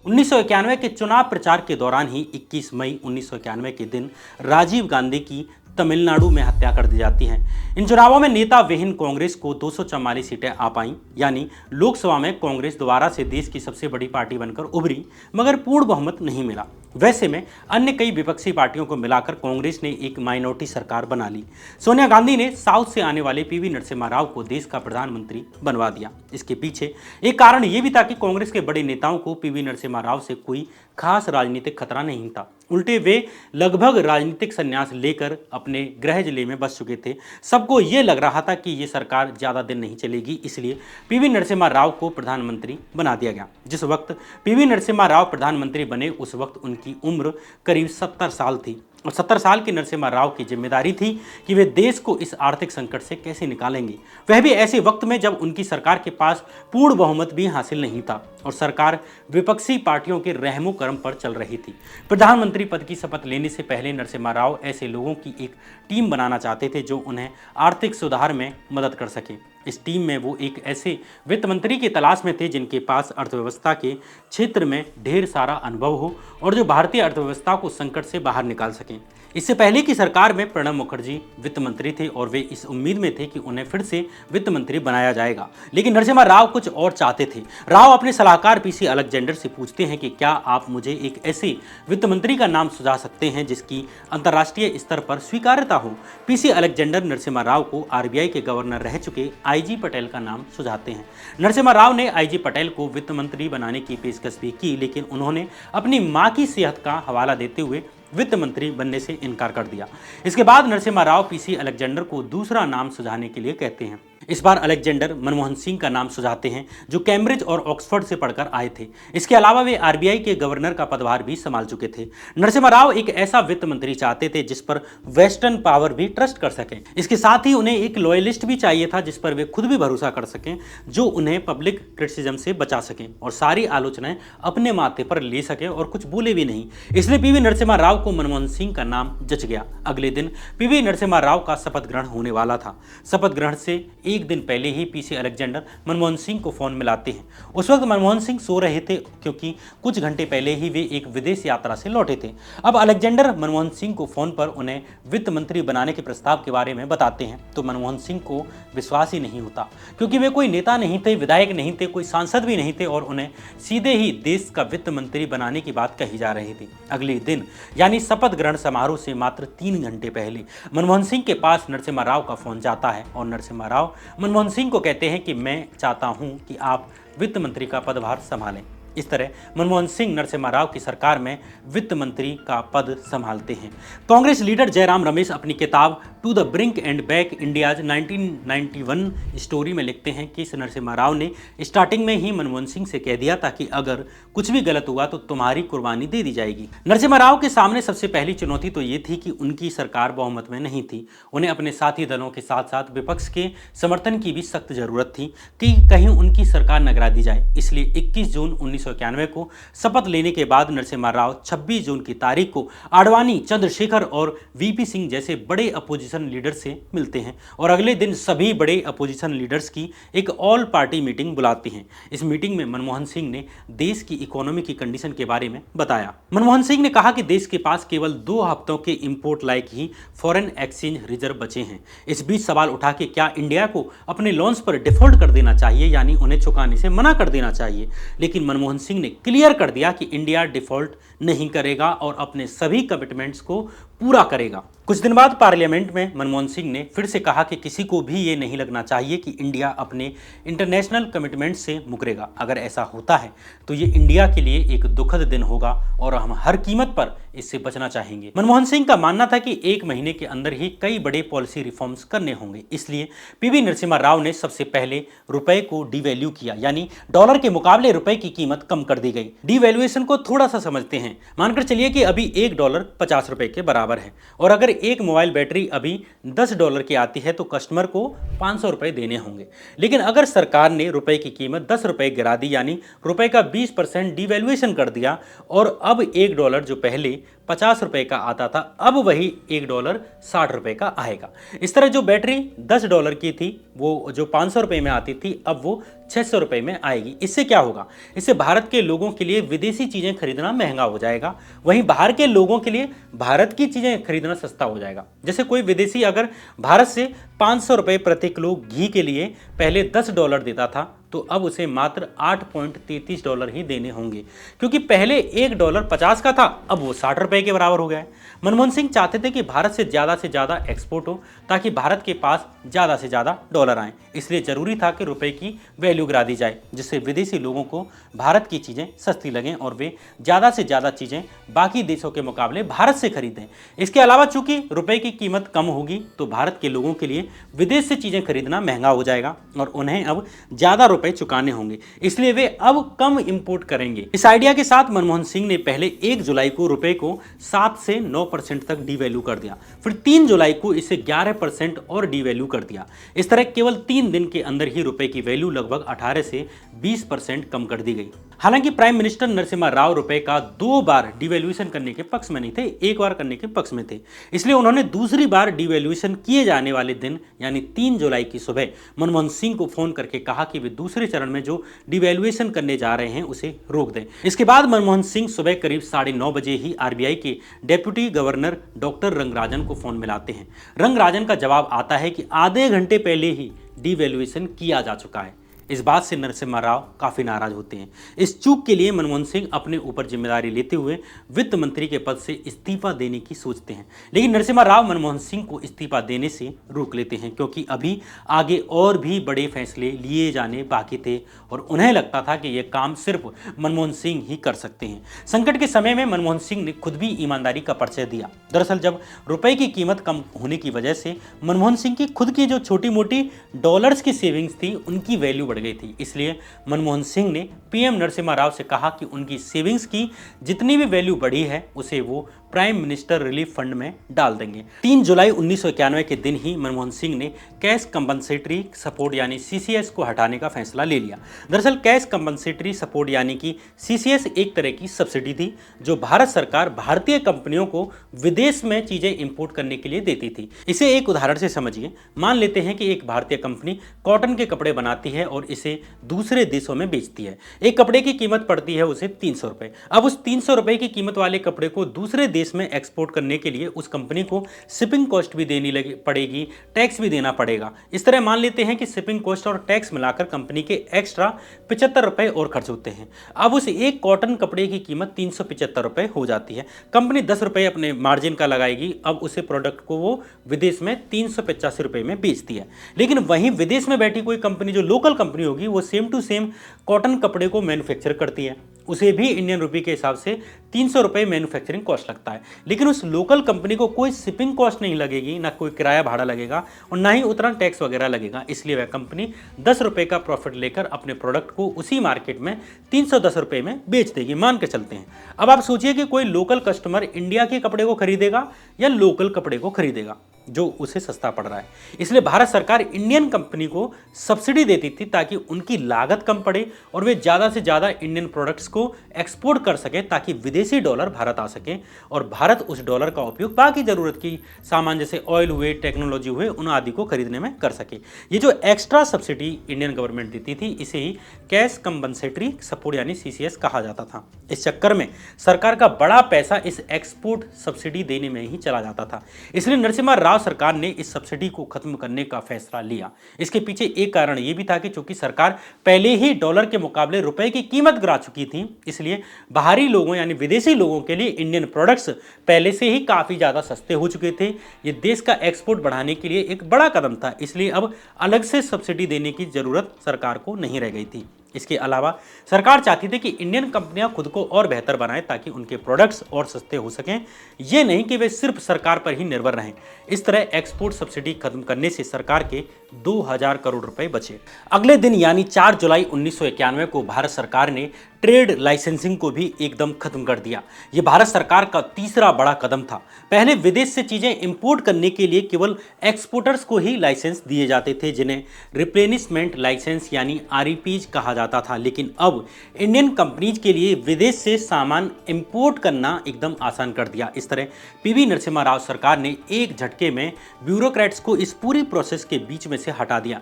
1991 के चुनाव प्रचार के दौरान ही 21 मई 1991 के दिन राजीव गांधी की तमिलनाडु में हत्या कर दी जाती है। इन चुनावों में नेता विहीन कांग्रेस को 244 सीटें आ पाईं, यानी लोकसभा में कांग्रेस दोबारा से देश की सबसे बड़ी पार्टी बनकर उभरी, मगर पूर्ण बहुमत नहीं मिला। वैसे में अन्य कई विपक्षी पार्टियों को मिलाकर कांग्रेस ने एक माइनॉरिटी सरकार बना ली। सोनिया गांधी ने साउथ से आने वाले पीवी नरसिम्हा राव को देश का प्रधानमंत्री बनवा दिया। इसके पीछे एक कारण यह भी था कि कांग्रेस के बड़े नेताओं को पीवी नरसिम्हा राव से कोई खास राजनीतिक खतरा नहीं था। उल्टे वे लगभग राजनीतिक संन्यास लेकर अपने गृह जिले में बस चुके थे। सबको ये लग रहा था कि ये सरकार ज़्यादा दिन नहीं चलेगी, इसलिए पीवी नरसिम्हा राव को प्रधानमंत्री बना दिया गया। जिस वक्त पीवी नरसिम्हा राव प्रधानमंत्री बने उस वक्त उनकी उम्र करीब 70 साल थी और 70 साल के नरसिम्हा राव की जिम्मेदारी थी कि वे देश को इस आर्थिक संकट से कैसे निकालेंगे, वह भी ऐसे वक्त में जब उनकी सरकार के पास पूर्ण बहुमत भी हासिल नहीं था और सरकार विपक्षी पार्टियों के रहमो कर्म पर चल रही थी। प्रधानमंत्री पद की शपथ लेने से पहले नरसिम्हा राव ऐसे लोगों की एक टीम बनाना चाहते थे जो उन्हें आर्थिक सुधार में मदद कर सके। इस टीम में वो एक ऐसे वित्त मंत्री की तलाश में थे जिनके पास अर्थव्यवस्था के क्षेत्र में ढेर सारा अनुभव हो और जो भारतीय अर्थव्यवस्था को संकट से बाहर निकाल सकें। इससे पहले की सरकार में प्रणब मुखर्जी वित्त मंत्री थे और वे इस उम्मीद में थे कि उन्हें फिर से वित्त मंत्री बनाया जाएगा, लेकिन नरसिम्हा राव कुछ और चाहते थे। राव अपने सलाहकार पीसी अलेक्जेंडर से पूछते हैं कि क्या आप मुझे एक ऐसे वित्त मंत्री का नाम सुझा सकते हैं जिसकी अंतर्राष्ट्रीय स्तर पर स्वीकार्यता हो। पीसी अलेक्जेंडर नरसिम्हा राव को आरबीआई के गवर्नर रह चुके आईजी पटेल का नाम सुझाते हैं। नरसिम्हा राव ने आईजी पटेल को वित्त मंत्री बनाने की पेशकश भी की, लेकिन उन्होंने अपनी मां की सेहत का हवाला देते हुए वित्त मंत्री बनने से इनकार कर दिया। इसके बाद नरसिम्हा राव पीसी अलेक्जेंडर को दूसरा नाम सुझाने के लिए कहते हैं। इस बार अलेक्जेंडर मनमोहन सिंह का नाम सुझाते हैं जो कैम्ब्रिज और ऑक्सफोर्ड से पढ़कर आए थे। इसके अलावा वे आरबीआई के गवर्नर का पदभार भी संभाल चुके थे। नरसिम्हा राव एक ऐसा वित्त मंत्री चाहते थे जिस पर वेस्टर्न पावर भी ट्रस्ट कर सकें। इसके साथ ही उन्हें एक लॉयलिस्ट भी चाहिए था जिस पर वे खुद भी भरोसा कर सकें, जो उन्हें पब्लिक क्रिटिसिज्म से बचा सकें और सारी आलोचनाएं अपने माथे पर ले सके और कुछ बोले भी नहीं। इसलिए पीवी नरसिम्हा राव को मनमोहन सिंह का नाम जच गया। अगले दिन पीवी नरसिम्हा राव का शपथ ग्रहण होने वाला था। शपथ ग्रहण से एक दिन पहले ही पीसी अलेक्जेंडर मनमोहन सिंह को फोन मिलाते हैं। उस वक्त मनमोहन सिंह सो रहे थे क्योंकि कुछ घंटे पहले ही वे एक विदेश यात्रा से लौटे थे। अब अलेक्जेंडर मनमोहन सिंह को फोन पर उन्हें वित्त मंत्री बनाने के प्रस्ताव के बारे में बताते हैं तो मनमोहन सिंह को विश्वास ही नहीं होता, क्योंकि वे कोई नेता नहीं थे, विधायक नहीं थे, कोई सांसद भी नहीं थे और उन्हें सीधे ही देश का वित्त मंत्री बनाने की बात कही जा रही थी। अगले दिन यानी शपथ ग्रहण समारोह से मात्र 3 घंटे पहले मनमोहन सिंह के पास नरसिम्हा राव का फोन जाता है और नरसिम्हा राव मनमोहन सिंह को कहते हैं कि मैं चाहता हूं कि आप वित्त मंत्री का पदभार संभालें। इस तरह मनमोहन सिंह नरसिम्हा राव की सरकार में वित्त मंत्री का पद संभालते हैं। कांग्रेस लीडर जयराम रमेश अपनी किताब to the brink and back India's 1991 story में लिखते हैं कि नरसिम्हा राव ने स्टार्टिंग में ही मनमोहन सिंह से कह दिया था कि अगर कुछ भी गलत हुआ तो तुम्हारी कुर्बानी दे दी जाएगी। नरसिम्हा राव के सामने सबसे पहली चुनौती तो ये थी कि उनकी सरकार बहुमत में नहीं थी। उन्हें अपने साथी दलों के साथ साथ विपक्ष के समर्थन की भी सख्त जरूरत थी कि कहीं उनकी सरकार न गिरा दी जाए। इसलिए 21 जून 1991 को शपथ लेने के बाद नरसिम्हा राव 26 जून की तारीख को आडवाणी, चंद्रशेखर और वीपी सिंह जैसे बड़े अपोजिशन लीडर से मिलते हैं और अगले दिन सभी बड़े अपोजिशन लीडर्स की एक ऑल पार्टी मीटिंग बुलाते हैं। इस मीटिंग में मनमोहन सिंह ने देश की इकोनॉमी की कंडीशन के बारे में बताया। मनमोहन सिंह ने कहा कि देश के पास केवल 2 हफ्तों के इंपोर्ट लायक ही फॉरेन एक्सचेंज रिजर्व बचे हैं। इस बीच सवाल उठा कि क्या इंडिया को अपने लोन्स पर डिफॉल्ट कर देना चाहिए, यानी उन्हें चुकाने से मना कर देना चाहिए। लेकिन मनमोहन सिंह ने क्लियर कर दिया कि इंडिया डिफॉल्ट नहीं करेगा और अपने सभी कमिटमेंट्स को पूरा करेगा। कुछ दिन बाद पार्लियामेंट में मनमोहन सिंह ने फिर से कहा कि किसी को भी ये नहीं लगना चाहिए कि इंडिया अपने इंटरनेशनल कमिटमेंट से मुकरेगा। अगर ऐसा होता है तो ये इंडिया के लिए एक दुखद दिन होगा और हम हर कीमत पर इससे बचना चाहेंगे। मनमोहन सिंह का मानना था कि 1 महीने के अंदर ही कई बड़े पॉलिसी रिफॉर्म्स करने होंगे, इसलिए पीवी नरसिम्हा राव ने सबसे पहले रुपए को डिवैल्यू किया, यानी डॉलर के मुकाबले रुपए की कीमत कम कर दी गई। डिवैल्यूएशन को थोड़ा सा समझते हैं। मानकर चलिए कि अभी $1 50 रुपए के बराबर है और अगर एक मोबाइल बैटरी अभी $10 की आती है तो कस्टमर को 500 रुपए देने होंगे। लेकिन अगर सरकार ने रुपए की कीमत 10 रुपए गिरा दी, यानी रुपए का 20% डिवैल्यूएशन कर दिया और अब $1 जो पहले 50 रुपए का आता था अब वही $1 60 रुपए का आएगा। इस तरह जो बैटरी $10 की थी वो जो 500 रुपए में आती थी अब वो 600 रुपए में आएगी। इससे क्या होगा? इससे भारत के लोगों के लिए विदेशी चीजें खरीदना महंगा हो जाएगा, वहीं बाहर के लोगों के लिए भारत की चीजें खरीदना सस्ता हो जाएगा। जैसे कोई विदेशी अगर भारत से 500 रुपए प्रति किलो घी के लिए पहले $10 देता था तो अब उसे मात्र $8.33 ही देने होंगे, क्योंकि पहले $1 50 का था अब वो 60 रुपए के बराबर हो गया है। मनमोहन सिंह चाहते थे कि भारत से ज़्यादा एक्सपोर्ट हो ताकि भारत के पास ज़्यादा से ज़्यादा डॉलर आएँ, इसलिए ज़रूरी था कि रुपए की वैल्यू गिरा दी जाए जिससे विदेशी लोगों को भारत की चीज़ें सस्ती लगें और वे ज़्यादा से ज़्यादा चीज़ें बाकी देशों के मुकाबले भारत से खरीदें। इसके अलावा चूंकि रुपए की कीमत कम होगी तो भारत के लोगों के लिए विदेश से चीज़ें खरीदना महंगा हो जाएगा और उन्हें अब ज़्यादा रुपए चुकाने होंगे, इसलिए वे अब कम इंपोर्ट करेंगे। इस आइडिया के साथ मनमोहन सिंह ने पहले 1 जुलाई को रुपए को 7 से 9% तक डिवैल्यू कर दिया, फिर 3 जुलाई को इसे 11% और डिवैल्यू कर दिया। इस तरह केवल 3 दिन के अंदर ही रुपए की वैल्यू लगभग 18 से 20% कम कर दी गई। हालांकि प्राइम मिनिस्टर नरसिम्हा राव रुपए का 2 बार डिवैल्यूएशन करने के पक्ष में नहीं थे, 1 बार करने के पक्ष में थे, इसलिए उन्होंने दूसरी बार डिवैल्यूएशन किए जाने वाले दिन यानी 3 जुलाई की सुबह मनमोहन सिंह को फोन करके कहा कि वे दूसरे चरण में जो डिवैल्यूएशन करने जा रहे हैं उसे रोक दें। इसके बाद मनमोहन सिंह सुबह करीब 9:30 बजे ही आरबीआई के डेप्यूटी गवर्नर डॉक्टर रंगराजन को फोन मिलाते हैं। रंगराजन का जवाब आता है कि आधे घंटे पहले ही डिवैल्यूएशन किया जा चुका है। इस बात से नरसिम्हा राव काफी नाराज होते हैं। इस चूक के लिए मनमोहन सिंह अपने ऊपर जिम्मेदारी लेते हुए वित्त मंत्री के पद से इस्तीफा देने की सोचते हैं, लेकिन नरसिम्हा राव मनमोहन सिंह को इस्तीफा देने से रोक लेते हैं क्योंकि अभी आगे और भी बड़े फैसले लिए जाने बाकी थे और उन्हें लगता था कि यह काम सिर्फ मनमोहन सिंह ही कर सकते हैं। संकट के समय में मनमोहन सिंह ने खुद भी ईमानदारी का परिचय दिया। दरअसल जब रुपए की कीमत कम होने की वजह से मनमोहन सिंह की खुद की जो छोटी मोटी डॉलर्स की सेविंग्स थी उनकी वैल्यू बढ़ गई थी, इसलिए मनमोहन सिंह ने पीएम नरसिम्हा राव से कहा कि उनकी सेविंग्स की जितनी भी वैल्यू बढ़ी है उसे वो प्राइम मिनिस्टर रिलीफ फंड में डाल देंगे। 3 जुलाई 1991 के दिन ही मनमोहन सिंह ने कैश कंपनसेटरी सपोर्ट यानी सीसीएस को हटाने का फैसला ले लिया। दरअसल कैश कंपनसेटरी सपोर्ट यानी कि सीसीएस एक तरह की सब्सिडी थी जो भारत सरकार भारतीय कंपनियों को विदेश में चीजें इंपोर्ट करने के लिए देती थी। इसे एक उदाहरण से समझिए। मान लेते हैं कि एक भारतीय कंपनी कॉटन के कपड़े बनाती है और इसे दूसरे देशों में बेचती है। एक कपड़े की कीमत पड़ती है उसे 300 रुपए। अब उस 300 रुपए की कीमत वाले कपड़े को दूसरे देश में एक्सपोर्ट करने के लिए उस कंपनी को शिपिंग कॉस्ट भी देनी पड़ेगी, टैक्स भी देना पड़ेगा। इस तरह मान लेते हैं कि शिपिंग कॉस्ट और टैक्स मिलाकर कंपनी के एक्स्ट्रा 75 रुपए और खर्च होते हैं। अब उस एक कॉटन कपड़े की कीमत 375 रुपए हो जाती है। कंपनी 10 रुपए अपने मार्जिन का लगाएगी। अब उसे प्रोडक्ट को वो विदेश में 385 रुपए में बेचती है। लेकिन वहीं विदेश में बैठी कोई कंपनी जो लोकल कंपनी होगी वो सेम टू सेम कॉटन कपड़े को मैन्युफैक्चर करती है, उसे भी इंडियन रुपये के हिसाब से 300 रुपये मैन्युफैक्चरिंग कॉस्ट लगता है। लेकिन उस लोकल कंपनी को कोई शिपिंग कॉस्ट नहीं लगेगी, ना कोई किराया भाड़ा लगेगा और ना ही उतना टैक्स वगैरह लगेगा। इसलिए वह कंपनी 10 रुपये का प्रॉफिट लेकर अपने प्रोडक्ट को उसी मार्केट में 310 रुपये में बेच देगी। मान के चलते हैं। अब आप सोचिए कि कोई लोकल कस्टमर इंडिया के कपड़े को खरीदेगा या लोकल कपड़े को खरीदेगा जो उसे सस्ता पड़ रहा है। इसलिए भारत सरकार इंडियन कंपनी को सब्सिडी देती थी ताकि उनकी लागत कम पड़े और वे ज़्यादा से ज़्यादा इंडियन प्रोडक्ट्स को एक्सपोर्ट कर सके ताकि विदेशी डॉलर भारत आ सके और भारत उस डॉलर का उपयोग बाकी ज़रूरत की सामान जैसे ऑयल हुए, टेक्नोलॉजी हुए, उन आदि को खरीदने में कर सके। ये जो एक्स्ट्रा सब्सिडी इंडियन गवर्नमेंट देती थी इसे ही कैश कंपनसेटरी सपोर्ट यानी सीसीएस कहा जाता था। इस चक्कर में सरकार का बड़ा पैसा इस एक्सपोर्ट सब्सिडी देने में ही चला जाता था। इसलिए नरसिम्हा राव सरकार ने इस सब्सिडी को खत्म करने का फैसला लिया। इसके पीछे एक कारण यह भी था कि चूंकि सरकार पहले ही डॉलर के मुकाबले रुपए की कीमत गिरा चुकी थी, इसलिए बाहरी लोगों यानी विदेशी लोगों के लिए इंडियन प्रोडक्ट्स पहले से ही काफी ज्यादा सस्ते हो चुके थे। ये देश का एक्सपोर्ट बढ़ाने के लिए एक बड़ा कदम था, इसलिए अब अलग से सब्सिडी देने की जरूरत सरकार को नहीं रह गई थी। इसके अलावा सरकार चाहती थी कि इंडियन कंपनियां खुद को और बेहतर बनाएं ताकि उनके प्रोडक्ट्स और सस्ते हो सकें, ये नहीं कि वे सिर्फ सरकार पर ही निर्भर रहें। इस तरह एक्सपोर्ट सब्सिडी खत्म करने से सरकार के 2000 करोड़ रुपए बचे। अगले दिन यानी 4 जुलाई 1991 को भारत सरकार ने ट्रेड लाइसेंसिंग को भी एकदम खत्म कर दिया। यह भारत सरकार का तीसरा बड़ा कदम था। पहले विदेश से चीजें इंपोर्ट करने के लिए केवल एक्सपोर्टर्स को ही लाइसेंस दिए जाते थे, जिन्हें रिप्लेनिशमेंट लाइसेंस यानी आरईपीज कहा जाता था। लेकिन अब इंडियन कंपनीज के लिए विदेश से सामान इंपोर्ट करना एकदम आसान कर दिया। इस तरह पीवी नरसिम्हा राव सरकार ने एक झटके में ब्यूरोक्रेट्स को इस पूरी प्रोसेस के बीच में से हटा दिया।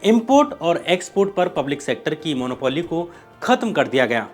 इंपोर्ट और एक्सपोर्ट पर पब्लिक सेक्टर की मोनोपोली को खत्म कर दिया गया।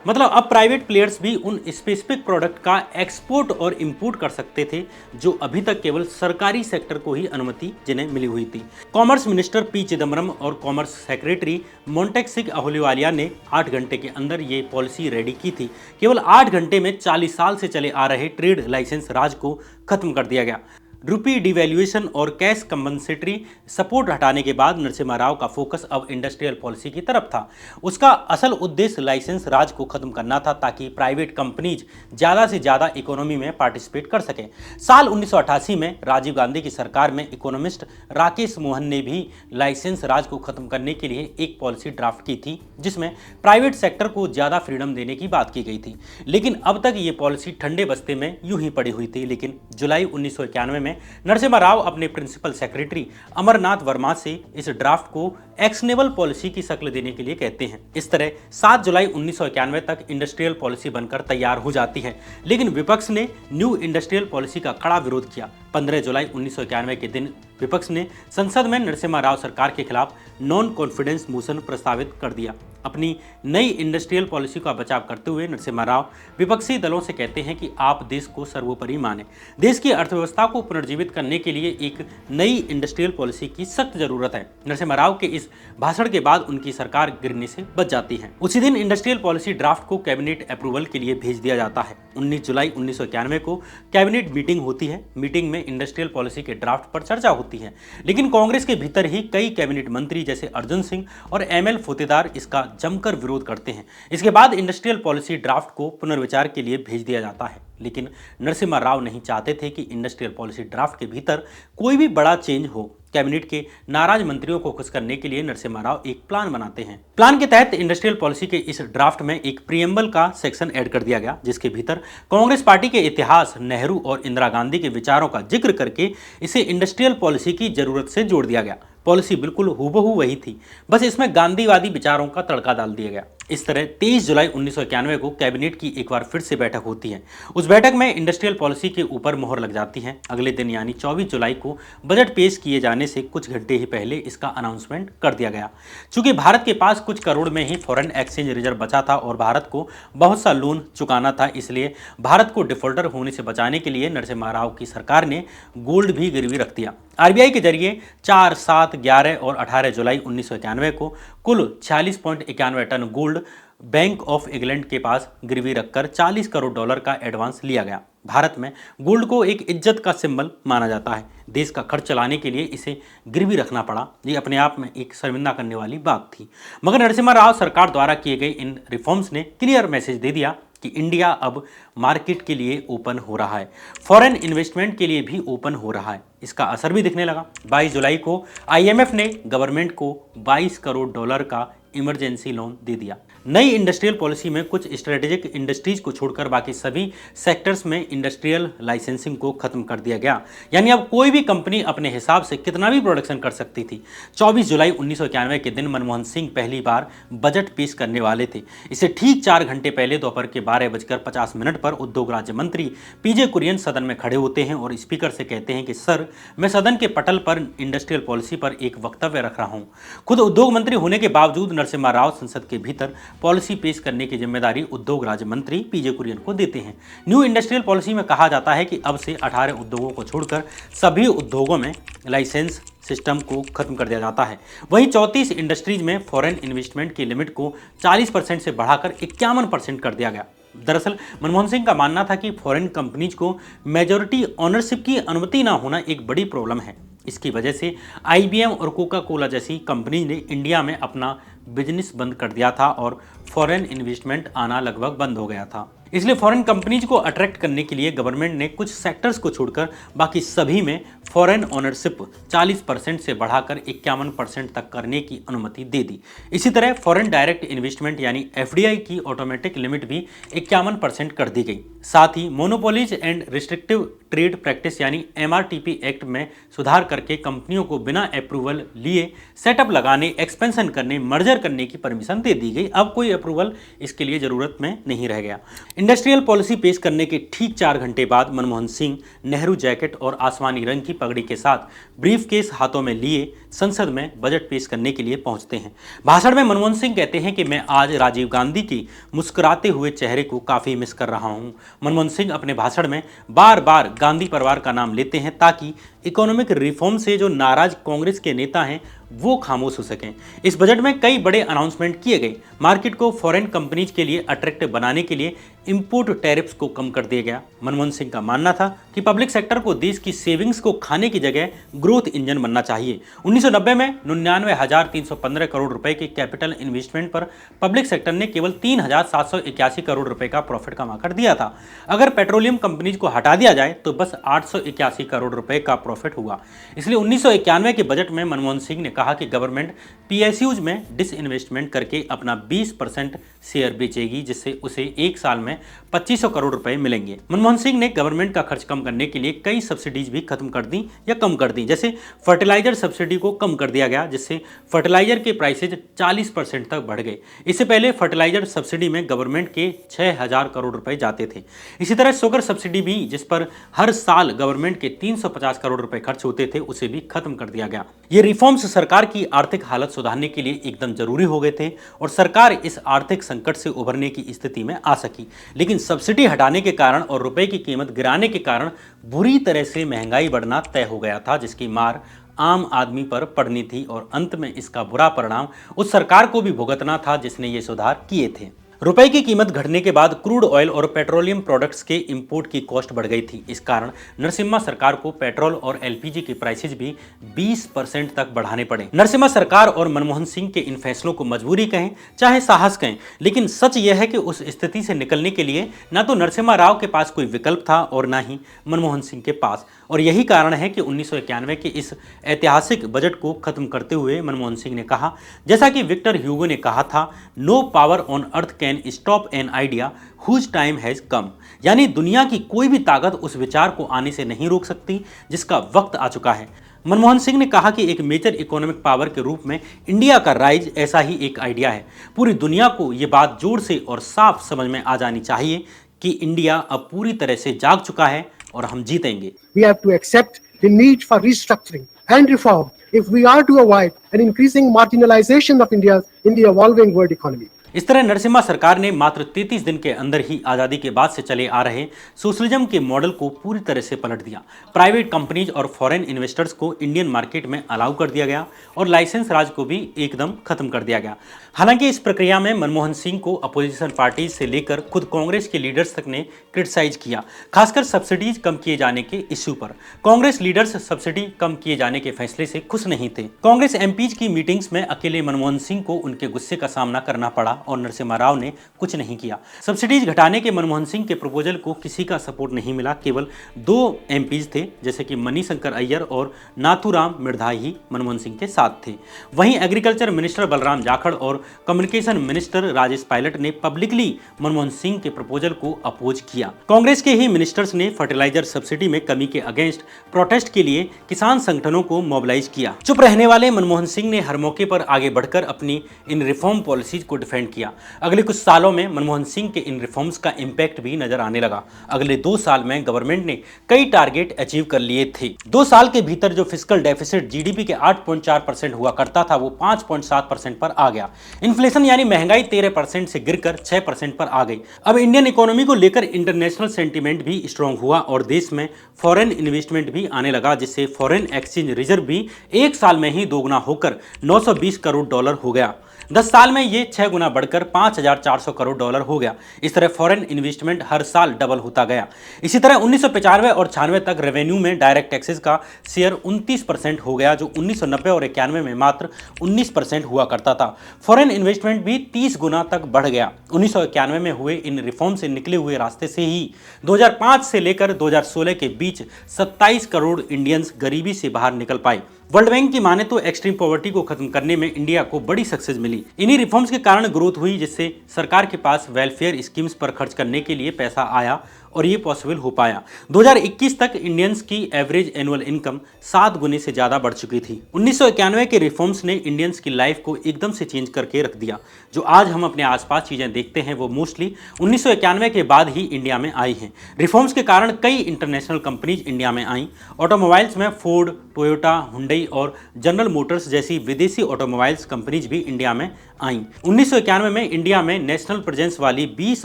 मतलब अब प्राइवेट प्लेयर्स भी उन स्पेसिफिक प्रोडक्ट का एक्सपोर्ट और इंपोर्ट कर सकते थे जो अभी तक केवल सरकारी सेक्टर को ही अनुमति जिन्हें मिली हुई थी। कॉमर्स मिनिस्टर पी चिदम्बरम और कॉमर्स सेक्रेटरी मोंटेक सिंह अहलूवालिया ने 8 घंटे के अंदर ये पॉलिसी रेडी की थी। केवल 8 घंटे में 40 साल से चले आ रहे ट्रेड लाइसेंस राज को खत्म कर दिया गया। रुपी डिवैल्यूएशन और कैश कंपनसेटरी सपोर्ट हटाने के बाद नरसिम्हा राव का फोकस अब इंडस्ट्रियल पॉलिसी की तरफ था। उसका असल उद्देश्य लाइसेंस राज को खत्म करना था ताकि प्राइवेट कंपनीज ज़्यादा से ज़्यादा इकोनॉमी में पार्टिसिपेट कर सकें। साल 1988 में राजीव गांधी की सरकार में इकोनॉमिस्ट राकेश मोहन ने भी लाइसेंस राज को खत्म करने के लिए एक पॉलिसी ड्राफ्ट की थी, जिसमें प्राइवेट सेक्टर को ज़्यादा फ्रीडम देने की बात की गई थी। लेकिन अब तक ये पॉलिसी ठंडे बस्ते में यूं ही पड़ी हुई थी। लेकिन जुलाई 1991 में नरसिम्हा राव अपने प्रिंसिपल सेक्रेटरी अमरनाथ वर्मा से इस ड्राफ्ट को एक्शनेबल पॉलिसी की शक्ल देने के लिए कहते हैं। इस तरह 7 जुलाई 1991 तक इंडस्ट्रियल पॉलिसी बनकर तैयार हो जाती है। लेकिन विपक्ष ने न्यू इंडस्ट्रियल पॉलिसी का कड़ा विरोध किया। 15 जुलाई 1991 के दिन विपक्ष ने संसद में नरसिम्हा राव सरकार के खिलाफ नॉन कॉन्फिडेंस मोशन प्रस्तावित कर दिया। अपनी नई इंडस्ट्रियल पॉलिसी का बचाव करते हुए नरसिम्हा राव विपक्षी दलों से कहते हैं कि आप देश को सर्वोपरि माने। देश की अर्थव्यवस्था को पुनर्जीवित करने के लिए एक नई इंडस्ट्रियल पॉलिसी की सख्त जरूरत है। नरसिम्हा राव के इस भाषण के बाद उनकी सरकार गिरने से बच जाती है। उसी दिन इंडस्ट्रियल पॉलिसी ड्राफ्ट को कैबिनेट अप्रूवल के लिए भेज दिया जाता है। 19 जुलाई 1991 को कैबिनेट मीटिंग होती है। मीटिंग में इंडस्ट्रियल पॉलिसी के ड्राफ्ट पर चर्चा होती है, लेकिन कांग्रेस के भीतर ही कई कैबिनेट मंत्री जैसे अर्जुन सिंह और एमएल फोतेदार इसका जमकर विरोध करते हैं। इसके बाद इंडस्ट्रियल पॉलिसी ड्राफ्ट को पुनर्विचार के लिए भेज दिया जाता है। लेकिन नरसिम्हा राव नहीं चाहते थे कि इंडस्ट्रियल पॉलिसी ड्राफ्ट के भीतर कोई भी बड़ा चेंज हो। कैबिनेट के नाराज मंत्रियों को खुश करने के लिए नरसिम्हा राव एक प्लान बनाते हैं। प्लान के तहत इंडस्ट्रियल पॉलिसी के इस ड्राफ्ट में एक प्रीएम्बल का सेक्शन ऐड कर दिया गया, जिसके भीतर कांग्रेस पार्टी के इतिहास, नेहरू और इंदिरा गांधी के विचारों का जिक्र करके इसे इंडस्ट्रियल पॉलिसी की जरूरत से जोड़ दिया गया। पॉलिसी बिल्कुल हूबहू वही थी, बस इसमें गांधीवादी विचारों का तड़का डाल दिया गया। इस तरह 23 जुलाई 1991 को कैबिनेट की एक बार फिर से बैठक होती है। उस बैठक में इंडस्ट्रियल पॉलिसी के ऊपर मोहर लग जाती है। अगले दिन यानी 24 जुलाई को बजट पेश किए जाने से कुछ घंटे ही पहले इसका अनाउंसमेंट कर दिया गया। चूंकि भारत के पास कुछ करोड़ में ही फॉरेन एक्सचेंज रिजर्व बचा था और भारत को बहुत सा लोन चुकाना था, इसलिए भारत को डिफॉल्टर होने से बचाने के लिए नरसिम्हा राव की सरकार ने गोल्ड भी गिरवी रख दिया। आरबीआई के जरिए 4, 7, 11 और 18 जुलाई 1991 को कुल 46.91 ton gold bank of England के पास गिरवी रखकर $40 करोड़ का एडवांस लिया गया। भारत में गोल्ड को एक इज्जत का सिंबल माना जाता है। देश का खर्च चलाने के लिए इसे गिरवी रखना पड़ा। ये अपने आप में एक शर्मिंदा करने वाली बात थी। मगर नरसिम्हा राव सरकार द्वारा किए गए इन रिफॉर्म्स ने क्लियर मैसेज दे दिया कि इंडिया अब मार्केट के लिए ओपन हो रहा है, फॉरेन इन्वेस्टमेंट के लिए भी ओपन हो रहा है। इसका असर भी दिखने लगा। 22 जुलाई को आईएमएफ ने गवर्नमेंट को $22 करोड़ का इमरजेंसी लोन दे दिया। नई इंडस्ट्रियल पॉलिसी में कुछ स्ट्रेटेजिक इंडस्ट्रीज को छोड़कर बाकी सभी सेक्टर्स में इंडस्ट्रियल लाइसेंसिंग को खत्म कर दिया गया। यानी अब कोई भी कंपनी अपने हिसाब से कितना भी प्रोडक्शन कर सकती थी। 24 जुलाई 1991 के दिन मनमोहन सिंह पहली बार बजट पेश करने वाले थे। इसे ठीक 4 घंटे पहले दोपहर के 12:50 पर उद्योग राज्य मंत्री पीजे कुरियन सदन में खड़े होते हैं और स्पीकर से कहते हैं कि सर, मैं सदन के पटल पर इंडस्ट्रियल पॉलिसी पर एक वक्तव्य रख रहा हूं। खुद उद्योग मंत्री होने के बावजूद नरसिम्हा राव संसद के भीतर पॉलिसी पेश करने की जिम्मेदारी उद्योग राज्य मंत्री पीजे कुरियन को देते हैं। न्यू इंडस्ट्रियल पॉलिसी में कहा जाता है कि अब से 18 उद्योगों को छोड़कर सभी उद्योगों में लाइसेंस सिस्टम को खत्म कर दिया जाता है। वहीं 34 इंडस्ट्रीज में फॉरेन इन्वेस्टमेंट की लिमिट को 40% से बढ़ाकर 51% कर दिया गया। दरअसल मनमोहन सिंह का मानना था कि फॉरेन कंपनीज को मेजॉरिटी ओनरशिप की अनुमति ना होना एक बड़ी प्रॉब्लम है। इसकी वजह से IBM और कोका कोला जैसी कंपनी ने इंडिया में अपना बिजनेस बंद कर दिया था और फॉरेन इन्वेस्टमेंट आना लगभग बंद हो गया था। इसलिए फॉरेन कंपनीज को अट्रैक्ट करने के लिए गवर्नमेंट ने कुछ सेक्टर्स को छोड़कर बाकी सभी में फॉरेन ओनरशिप 40% से बढ़ाकर 51% तक करने की अनुमति दे दी। इसी तरह फॉरेन डायरेक्ट इन्वेस्टमेंट यानी FDI की ऑटोमेटिक लिमिट भी 51% कर दी गई। साथ ही monopolies and restrictive trade practice यानी MRTP एक्ट में सुधार करके कंपनियों को बिना अप्रूवल लिए सेटअप लगाने, एक्सपेंशन करने, मर्जर करने की परमिशन दे दी गई। अब कोई अप्रूवल इसके लिए जरूरत में नहीं रह गया। इंडस्ट्रियल पॉलिसी पेश करने के ठीक 4 घंटे बाद मनमोहन सिंह नेहरू जैकेट और आसमानी रंग की पगड़ी के साथ ब्रीफकेस हाथों में लिए संसद में बजट पेश करने के लिए पहुंचते हैं। भाषण में मनमोहन सिंह कहते हैं कि मैं आज राजीव गांधी की मुस्कुराते हुए चेहरे को काफी मिस कर रहा हूं। मनमोहन सिंह अपने भाषण में बार बार गांधी परिवार का नाम लेते हैं ताकि इकोनॉमिक रिफॉर्म से जो नाराज कांग्रेस के नेता हैं वो खामोश हो सकें। इस बजट में कई बड़े अनाउंसमेंट किए गए। मार्केट को फॉरेन कंपनीज के लिए अट्रैक्टिव बनाने के लिए इंपोर्ट टैरिफ्स को कम कर दिया गया। मनमोहन सिंह का मानना था कि पब्लिक सेक्टर को देश की सेविंग्स को खाने की जगह ग्रोथ इंजन बनना चाहिए। 1990 में 99,315 करोड़ रुपए के कैपिटल इन्वेस्टमेंट पर पब्लिक सेक्टर ने केवल 3,781 करोड़ रुपए का प्रॉफिट कमा कर दिया था। अगर पेट्रोलियम कंपनीज को हटा दिया जाए तो बस 881 करोड़ रुपए का प्रॉफिट हुआ। इसलिए 1991 के बजट में मनमोहन सिंह ने कहा कि गवर्नमेंट PSUज में डिसइन्वेस्टमेंट करके अपना 20% शेयर बेचेगी, जिससे उसे एक साल में 2500 करोड़ रुपए मिलेंगे। मनमोहन सिंह ने गवर्नमेंट का खर्च कम करने के लिए कई सब्सिडीज भी खत्म कर दी या कम कर दी। जैसे फर्टिलाइजर सब्सिडी को कम कर दिया गया, जिससे फर्टिलाइजर के प्राइसेज 40% तक बढ़ गए। इससे पहले फर्टिलाइजर सब्सिडी में गवर्नमेंट के 6000 करोड़ रुपए जाते थे। इसी तरह शुगर सब्सिडी भी, जिस पर हर साल गवर्नमेंट के 350 करोड़ रुपए खर्च होते थे, उसे भी खत्म कर दिया गया। ये रिफॉर्म्स सरकार की आर्थिक हालत सुधारने के लिए एकदम जरूरी हो गए थे और सरकार इस आर्थिक संकट से उभरने की स्थिति में आ सकी। लेकिन सब्सिडी हटाने के कारण और रुपए की कीमत गिराने के कारण बुरी तरह से महंगाई बढ़ना तय हो गया था, जिसकी मार आम आदमी पर पड़नी थी और अंत में इसका बुरा परिणाम उस सरकार को भी भुगतना था जिसने ये सुधार किए थे। रुपए की कीमत घटने के बाद क्रूड ऑयल और पेट्रोलियम प्रोडक्ट्स के इंपोर्ट की कॉस्ट बढ़ गई थी। इस कारण नरसिम्हा सरकार को पेट्रोल और LPG के प्राइसेज भी 20% तक बढ़ाने पड़े। नरसिम्हा सरकार और मनमोहन सिंह के इन फैसलों को मजबूरी कहें चाहे साहस कहें, लेकिन सच यह है कि उस स्थिति से निकलने के लिए ना तो नरसिम्हा राव के पास कोई विकल्प था और ना ही मनमोहन सिंह के पास। और यही कारण है कि 1991 के इस ऐतिहासिक बजट को खत्म करते हुए मनमोहन सिंह ने कहा, जैसा कि विक्टर ह्यूगो ने कहा था, no power on earth can stop an idea whose time has come. यानी दुनिया की कोई भी ताकत उस विचार को आने से नहीं रोक सकती जिसका वक्त आ चुका है। मनमोहन सिंह ने कहा कि एक मेजर इकोनॉमिक पावर के रूप में इंडिया का राइज ऐसा ही एक आइडिया है। पूरी दुनिया को ये बात जोर से और साफ समझ में आ जानी चाहिए कि इंडिया अब पूरी तरह से जाग चुका है और हम जीतेंगे। We have to accept the need for restructuring and reform if we are to avoid an increasing marginalization of India in the evolving world economy. इस तरह नरसिम्हा सरकार ने मात्र 33 दिन के अंदर ही आज़ादी के बाद से चले आ रहे सोशलिज्म के मॉडल को पूरी तरह से पलट दिया। प्राइवेट कंपनीज और फॉरेन इन्वेस्टर्स को इंडियन मार्केट में अलाउ कर दिया गया और लाइसेंस राज को भी एकदम खत्म कर दिया गया। हालांकि इस प्रक्रिया में मनमोहन सिंह को अपोजिशन पार्टीज से लेकर खुद कांग्रेस के लीडर्स तक ने क्रिटिसाइज किया, खासकर सब्सिडीज कम किए जाने के इश्यू पर। कांग्रेस लीडर्स सब्सिडी कम किए जाने के फैसले से खुश नहीं थे। कांग्रेस MPs की मीटिंग्स में अकेले मनमोहन सिंह को उनके गुस्से का सामना करना पड़ा और नरसिम्हा राव ने कुछ नहीं किया। सब्सिडीज घटाने के मनमोहन सिंह के प्रपोजल को किसी का सपोर्ट नहीं मिला। केवल 2 MPs थे, जैसे कि मणिशंकर अय्यर और नाथूराम मिर्धाई ही मनमोहन सिंह के साथ थे। वहीं एग्रीकल्चर मिनिस्टर बलराम जाखड़ और कम्युनिकेशन मिनिस्टर राजेश पायलट ने पब्लिकली मनमोहन सिंह के प्रपोजल को अपोज किया। कांग्रेस के ही मिनिस्टर्स ने फर्टिलाइजर सब्सिडी में कमी के अगेंस्ट प्रोटेस्ट के लिए किसान संगठनों को मोबिलाइज किया। चुप रहने वाले मनमोहन सिंह ने हर मौके पर आगे बढ़कर अपनी इन रिफॉर्म पॉलिसीज को डिफेंड किया। अगले कुछ सालों में मनमोहन सिंह के इन रिफॉर्म्स का इम्पैक्ट भी नजर आने लगा। अगले 2 साल में गवर्नमेंट ने कई टारगेट अचीव कर लिए थे। 2 साल के भीतर जो फिस्कल डेफिसिट जीडीपी के 8.4% हुआ करता था वो 5.7% पर आ गया। इन्फ्लेशन यानी महंगाई 13% से गिरकर 6% पर आ गई। अब इंडियन इकोनॉमी को लेकर इंटरनेशनल सेंटीमेंट भी स्ट्रांग हुआ और देश में फॉरेन इन्वेस्टमेंट भी आने लगा, जिससे फॉरेन एक्सचेंज रिजर्व भी 1 साल में ही दोगुना होकर 920 करोड़ डॉलर हो गया। 10 साल में ये 6 गुना बढ़कर 5,400 करोड़ डॉलर हो गया। इस तरह फॉरेन इन्वेस्टमेंट हर साल डबल होता गया। इसी तरह 1995 और 96 तक रेवेन्यू में डायरेक्ट टैक्सेस का शेयर 29% हो गया, जो 1990 और 91 में मात्र 19% हुआ करता था। फॉरेन इन्वेस्टमेंट भी 30 गुना तक बढ़ गया। 1991 में हुए इन रिफॉर्म से निकले हुए रास्ते से ही 2005 से लेकर 2016 के बीच 27 करोड़ इंडियंस गरीबी से बाहर निकल पाए। वर्ल्ड बैंक की माने तो एक्सट्रीम पॉवर्टी को खत्म करने में इंडिया को बड़ी सक्सेस मिली। इन्हीं रिफॉर्म्स के कारण ग्रोथ हुई, जिससे सरकार के पास वेलफेयर स्कीम्स पर खर्च करने के लिए पैसा आया और ये पॉसिबल हो पाया। 2021 तक इंडियंस की एवरेज एनुअल इनकम 7 गुने से ज्यादा बढ़ चुकी थी। 1991 के रिफॉर्म्स ने इंडियंस की लाइफ को एकदम से चेंज करके रख दिया। जो आज हम अपने आसपास चीजें देखते हैं वो मोस्टली 1991 के बाद ही इंडिया में आई हैं। रिफॉर्म्स के कारण कई इंटरनेशनल कंपनीज इंडिया में आई। ऑटोमोबाइल्स में फोर्ड, टोयोटा, हुंडई और जनरल मोटर्स जैसी विदेशी ऑटोमोबाइल्स कंपनीज भी इंडिया में आई। 1991 में इंडिया में नेशनल प्रेजेंस वाली 20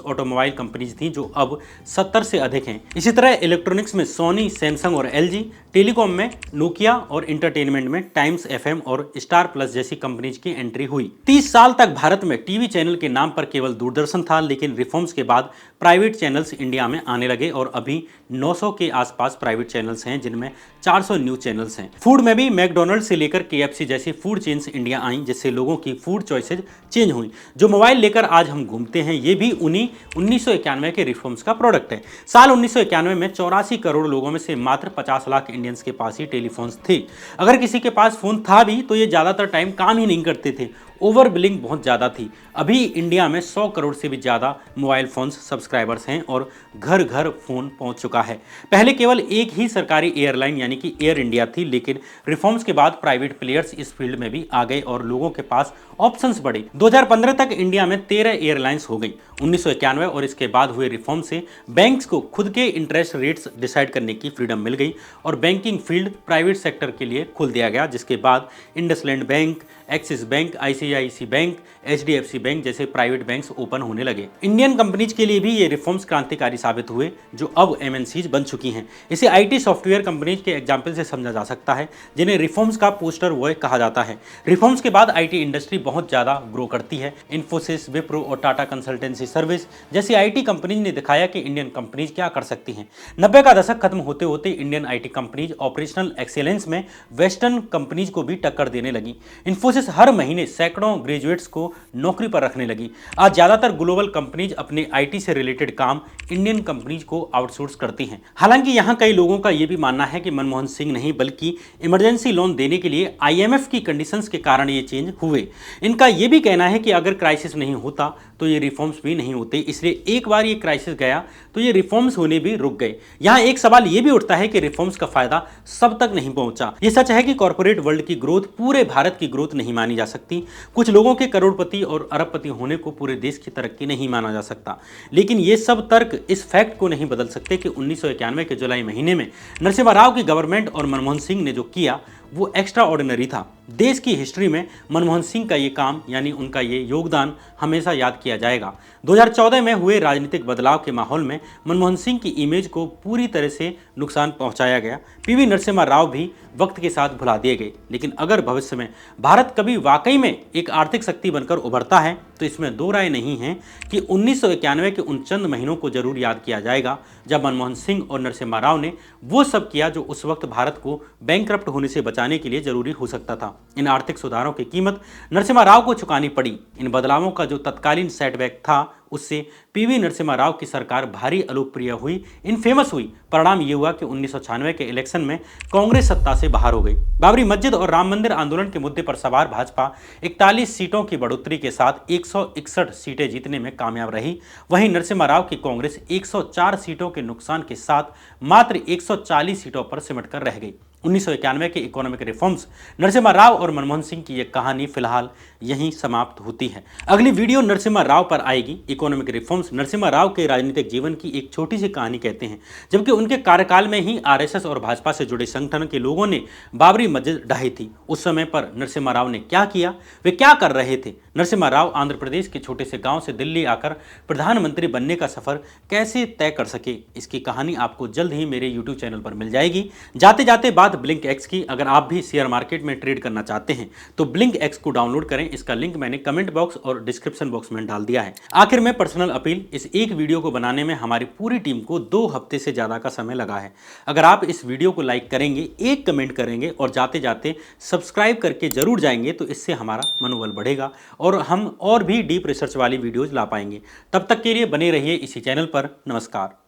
ऑटोमोबाइल कंपनीज थी, जो अब 70 से अधिक हैं। इसी तरह इलेक्ट्रॉनिक्स में सोनी, सैमसंग और एलजी, टेलीकॉम में नोकिया और इंटरटेनमेंट में टाइम्स एफएम और स्टार प्लस जैसी कंपनीज की एंट्री हुई। 30 साल तक भारत में टीवी चैनल के नाम पर केवल दूरदर्शन था, लेकिन रिफॉर्म्स के बाद प्राइवेट चैनल्स इंडिया में आने लगे और अभी 900 के आसपास प्राइवेट चैनल्स हैं, जिनमें 400 न्यूज चैनल्स हैं। फूड में भी मैकडोनल्ड्स से लेकर केएफसी जैसी फूड चेन्स इंडिया आई, जिससे लोगों की फूड चॉइसेज चेंज हुई। जो मोबाइल लेकर आज हम घूमते हैं, ये भी उन्हीं 1991 के रिफॉर्म्स का प्रोडक्ट है। साल 1991 में 84 करोड़ लोगों में से मात्र 50 लाख इंडियंस के पास ही टेलीफोन्स थे। अगर किसी के पास फोन था भी तो ये ज्यादातर टाइम काम ही नहीं करते थे। ओवर बिलिंग बहुत ज़्यादा थी। अभी इंडिया में 100 करोड़ से भी ज़्यादा मोबाइल फोन्स सब्सक्राइबर्स हैं और घर घर फ़ोन पहुंच चुका है। पहले केवल एक ही सरकारी एयरलाइन यानी कि एयर इंडिया थी, लेकिन रिफॉर्म्स के बाद प्राइवेट प्लेयर्स इस फील्ड में भी आ गए और लोगों के पास ऑप्शंस बढ़े। 2015 तक इंडिया में 13 एयरलाइंस हो गई। 1991 और इसके बाद हुए रिफॉर्म से बैंक्स को खुद के इंटरेस्ट रेट्स डिसाइड करने की फ्रीडम मिल गई और बैंकिंग फील्ड प्राइवेट सेक्टर के लिए खोल दिया गया, जिसके बाद IndusInd bank, Axis bank, ICICI bank, HDFC bank जैसे प्राइवेट बैंक्स ओपन होने लगे। इंडियन कंपनीज के लिए भी ये रिफॉर्म्स क्रांतिकारी साबित हुए, जो अब एमएनसीज बन चुकी हैं। इसे आईटी सॉफ्टवेयर कंपनीज के एग्जाम्पल से समझा जा सकता है, जिन्हें रिफॉर्म्स का पोस्टर बॉय कहा जाता है। रिफॉर्म्स के बाद आईटी इंडस्ट्री बहुत ज्यादा ग्रो करती है। इन्फोसिस, विप्रो और टाटा कंसल्टेंसी सर्विस जैसी आईटी कंपनीज ने दिखाया कि इंडियन कंपनीज क्या कर सकती हैं। 90 का दशक खत्म होते होते Indian IT companies operational excellence में वेस्टर्न कंपनीज को भी टक्कर देने लगी। इन्फोसिस हर महीने सैकड़ों ग्रेजुएट्स को नौकरी पर रखने लगी। आज ज्यादातर ग्लोबल कंपनीज अपने आईटी से रिलेटेड काम इंडियन कंपनीज को आउटसोर्स करती हैं। हालांकि यहां कई लोगों का यह भी मानना है कि मनमोहन सिंह नहीं बल्कि इमरजेंसी लोन देने के लिए आईएमएफ की कंडीशंस के कारण ये चेंज हुए। इनका यह भी कहना है कि अगर क्राइसिस नहीं होता तो ये रिफॉर्म्स भी नहीं होते, इसलिए एक बार ये क्राइसिस गया तो ये रिफॉर्म्स होने भी रुक गए। यहां एक सवाल यह भी उठता है कि रिफॉर्म्स का फायदा सब तक नहीं पहुंचा। यह सच है कि कॉर्पोरेट वर्ल्ड की ग्रोथ पूरे भारत की ग्रोथ नहीं मानी जा सकती। कुछ लोगों के करोड़पति और अरबपति होने को पूरे देश की तरक्की नहीं माना जा सकता, लेकिन ये सब तर्क इस फैक्ट को नहीं बदल सकते कि 1991 के जुलाई महीने में नरसिम्हा राव की गवर्नमेंट और मनमोहन सिंह ने जो किया वो एक्स्ट्रा ऑर्डिनरी था। देश की हिस्ट्री में मनमोहन सिंह का ये काम यानी उनका ये योगदान हमेशा याद किया जाएगा। 2014 में हुए राजनीतिक बदलाव के माहौल में मनमोहन सिंह की इमेज को पूरी तरह से नुकसान पहुंचाया गया। पीवी नरसिम्हा राव भी वक्त के साथ भुला दिए गए, लेकिन अगर भविष्य में भारत कभी वाकई में एक आर्थिक शक्ति बनकर उभरता है तो इसमें दो राय नहीं है कि 1991 के उन चंद महीनों को जरूर याद किया जाएगा जब मनमोहन सिंह और नरसिम्हा राव ने वो सब किया जो उस वक्त भारत को बैंकरप्ट होने से बचाने के लिए जरूरी हो सकता था। इन आर्थिक सुधारों की कीमत नरसिम्हा राव को चुकानी पड़ी। इन बदलावों का जो तत्कालीन सेटबैक था उससे पीवी नरसिम्हा राव की सरकार भारी अलोकप्रिय हुई, इनफेमस हुई। परिणाम ये हुआ कि 1996 के इलेक्शन में कांग्रेस सत्ता से बाहर हो गई। बाबरी मस्जिद और राम मंदिर आंदोलन के मुद्दे पर सवार भाजपा 41 सीटों की बढ़ोतरी के साथ 161 सीटें जीतने में कामयाब रही। वहीं नरसिम्हा राव की कांग्रेस 104 सीटों के नुकसान के साथ मात्र 140 सीटों पर सिमट कर रह गई। 1991 के इकोनॉमिक रिफॉर्म्स, नरसिम्हा राव और मनमोहन सिंह की यह कहानी फिलहाल यहीं समाप्त होती है। अगली वीडियो नरसिम्हा राव पर आएगी। इकोनॉमिक रिफॉर्म्स नरसिम्हा राव के राजनीतिक जीवन की एक छोटी सी कहानी कहते हैं, जबकि उनके कार्यकाल में ही आरएसएस और भाजपा से जुड़े संगठन के लोगों ने बाबरी मस्जिद ढाई थी। उस समय पर नरसिम्हा राव ने क्या किया, वे क्या कर रहे थे? नरसिम्हा राव आंध्र प्रदेश के छोटे से गांव से दिल्ली आकर प्रधानमंत्री बनने का सफर कैसे तय कर सके, इसकी कहानी आपको जल्द ही मेरे यूट्यूब चैनल पर मिल जाएगी। जाते जाते बात ब्लिंक एक्स की। अगर आप भी शेयर मार्केट में ट्रेड करना चाहते हैं तो ब्लिंक एक्स को डाउनलोड करें। इसका लिंक मैंने कमेंट बॉक्स और डिस्क्रिप्शन बॉक्स में डाल दिया है। आखिर में पर्सनल अपील, इस एक वीडियो को बनाने में हमारी पूरी टीम को 2 हफ्ते से ज्यादा का समय लगा है। अगर आप इस वीडियो को लाइक करेंगे, एक कमेंट करेंगे और जाते जाते सब्सक्राइब करके जरूर जाएंगे तो इससे हमारा मनोबल बढ़ेगा और हम और भी डीप रिसर्च वाली वीडियोज ला पाएंगे। तब तक के लिए बने रहिए इसी चैनल पर। नमस्कार।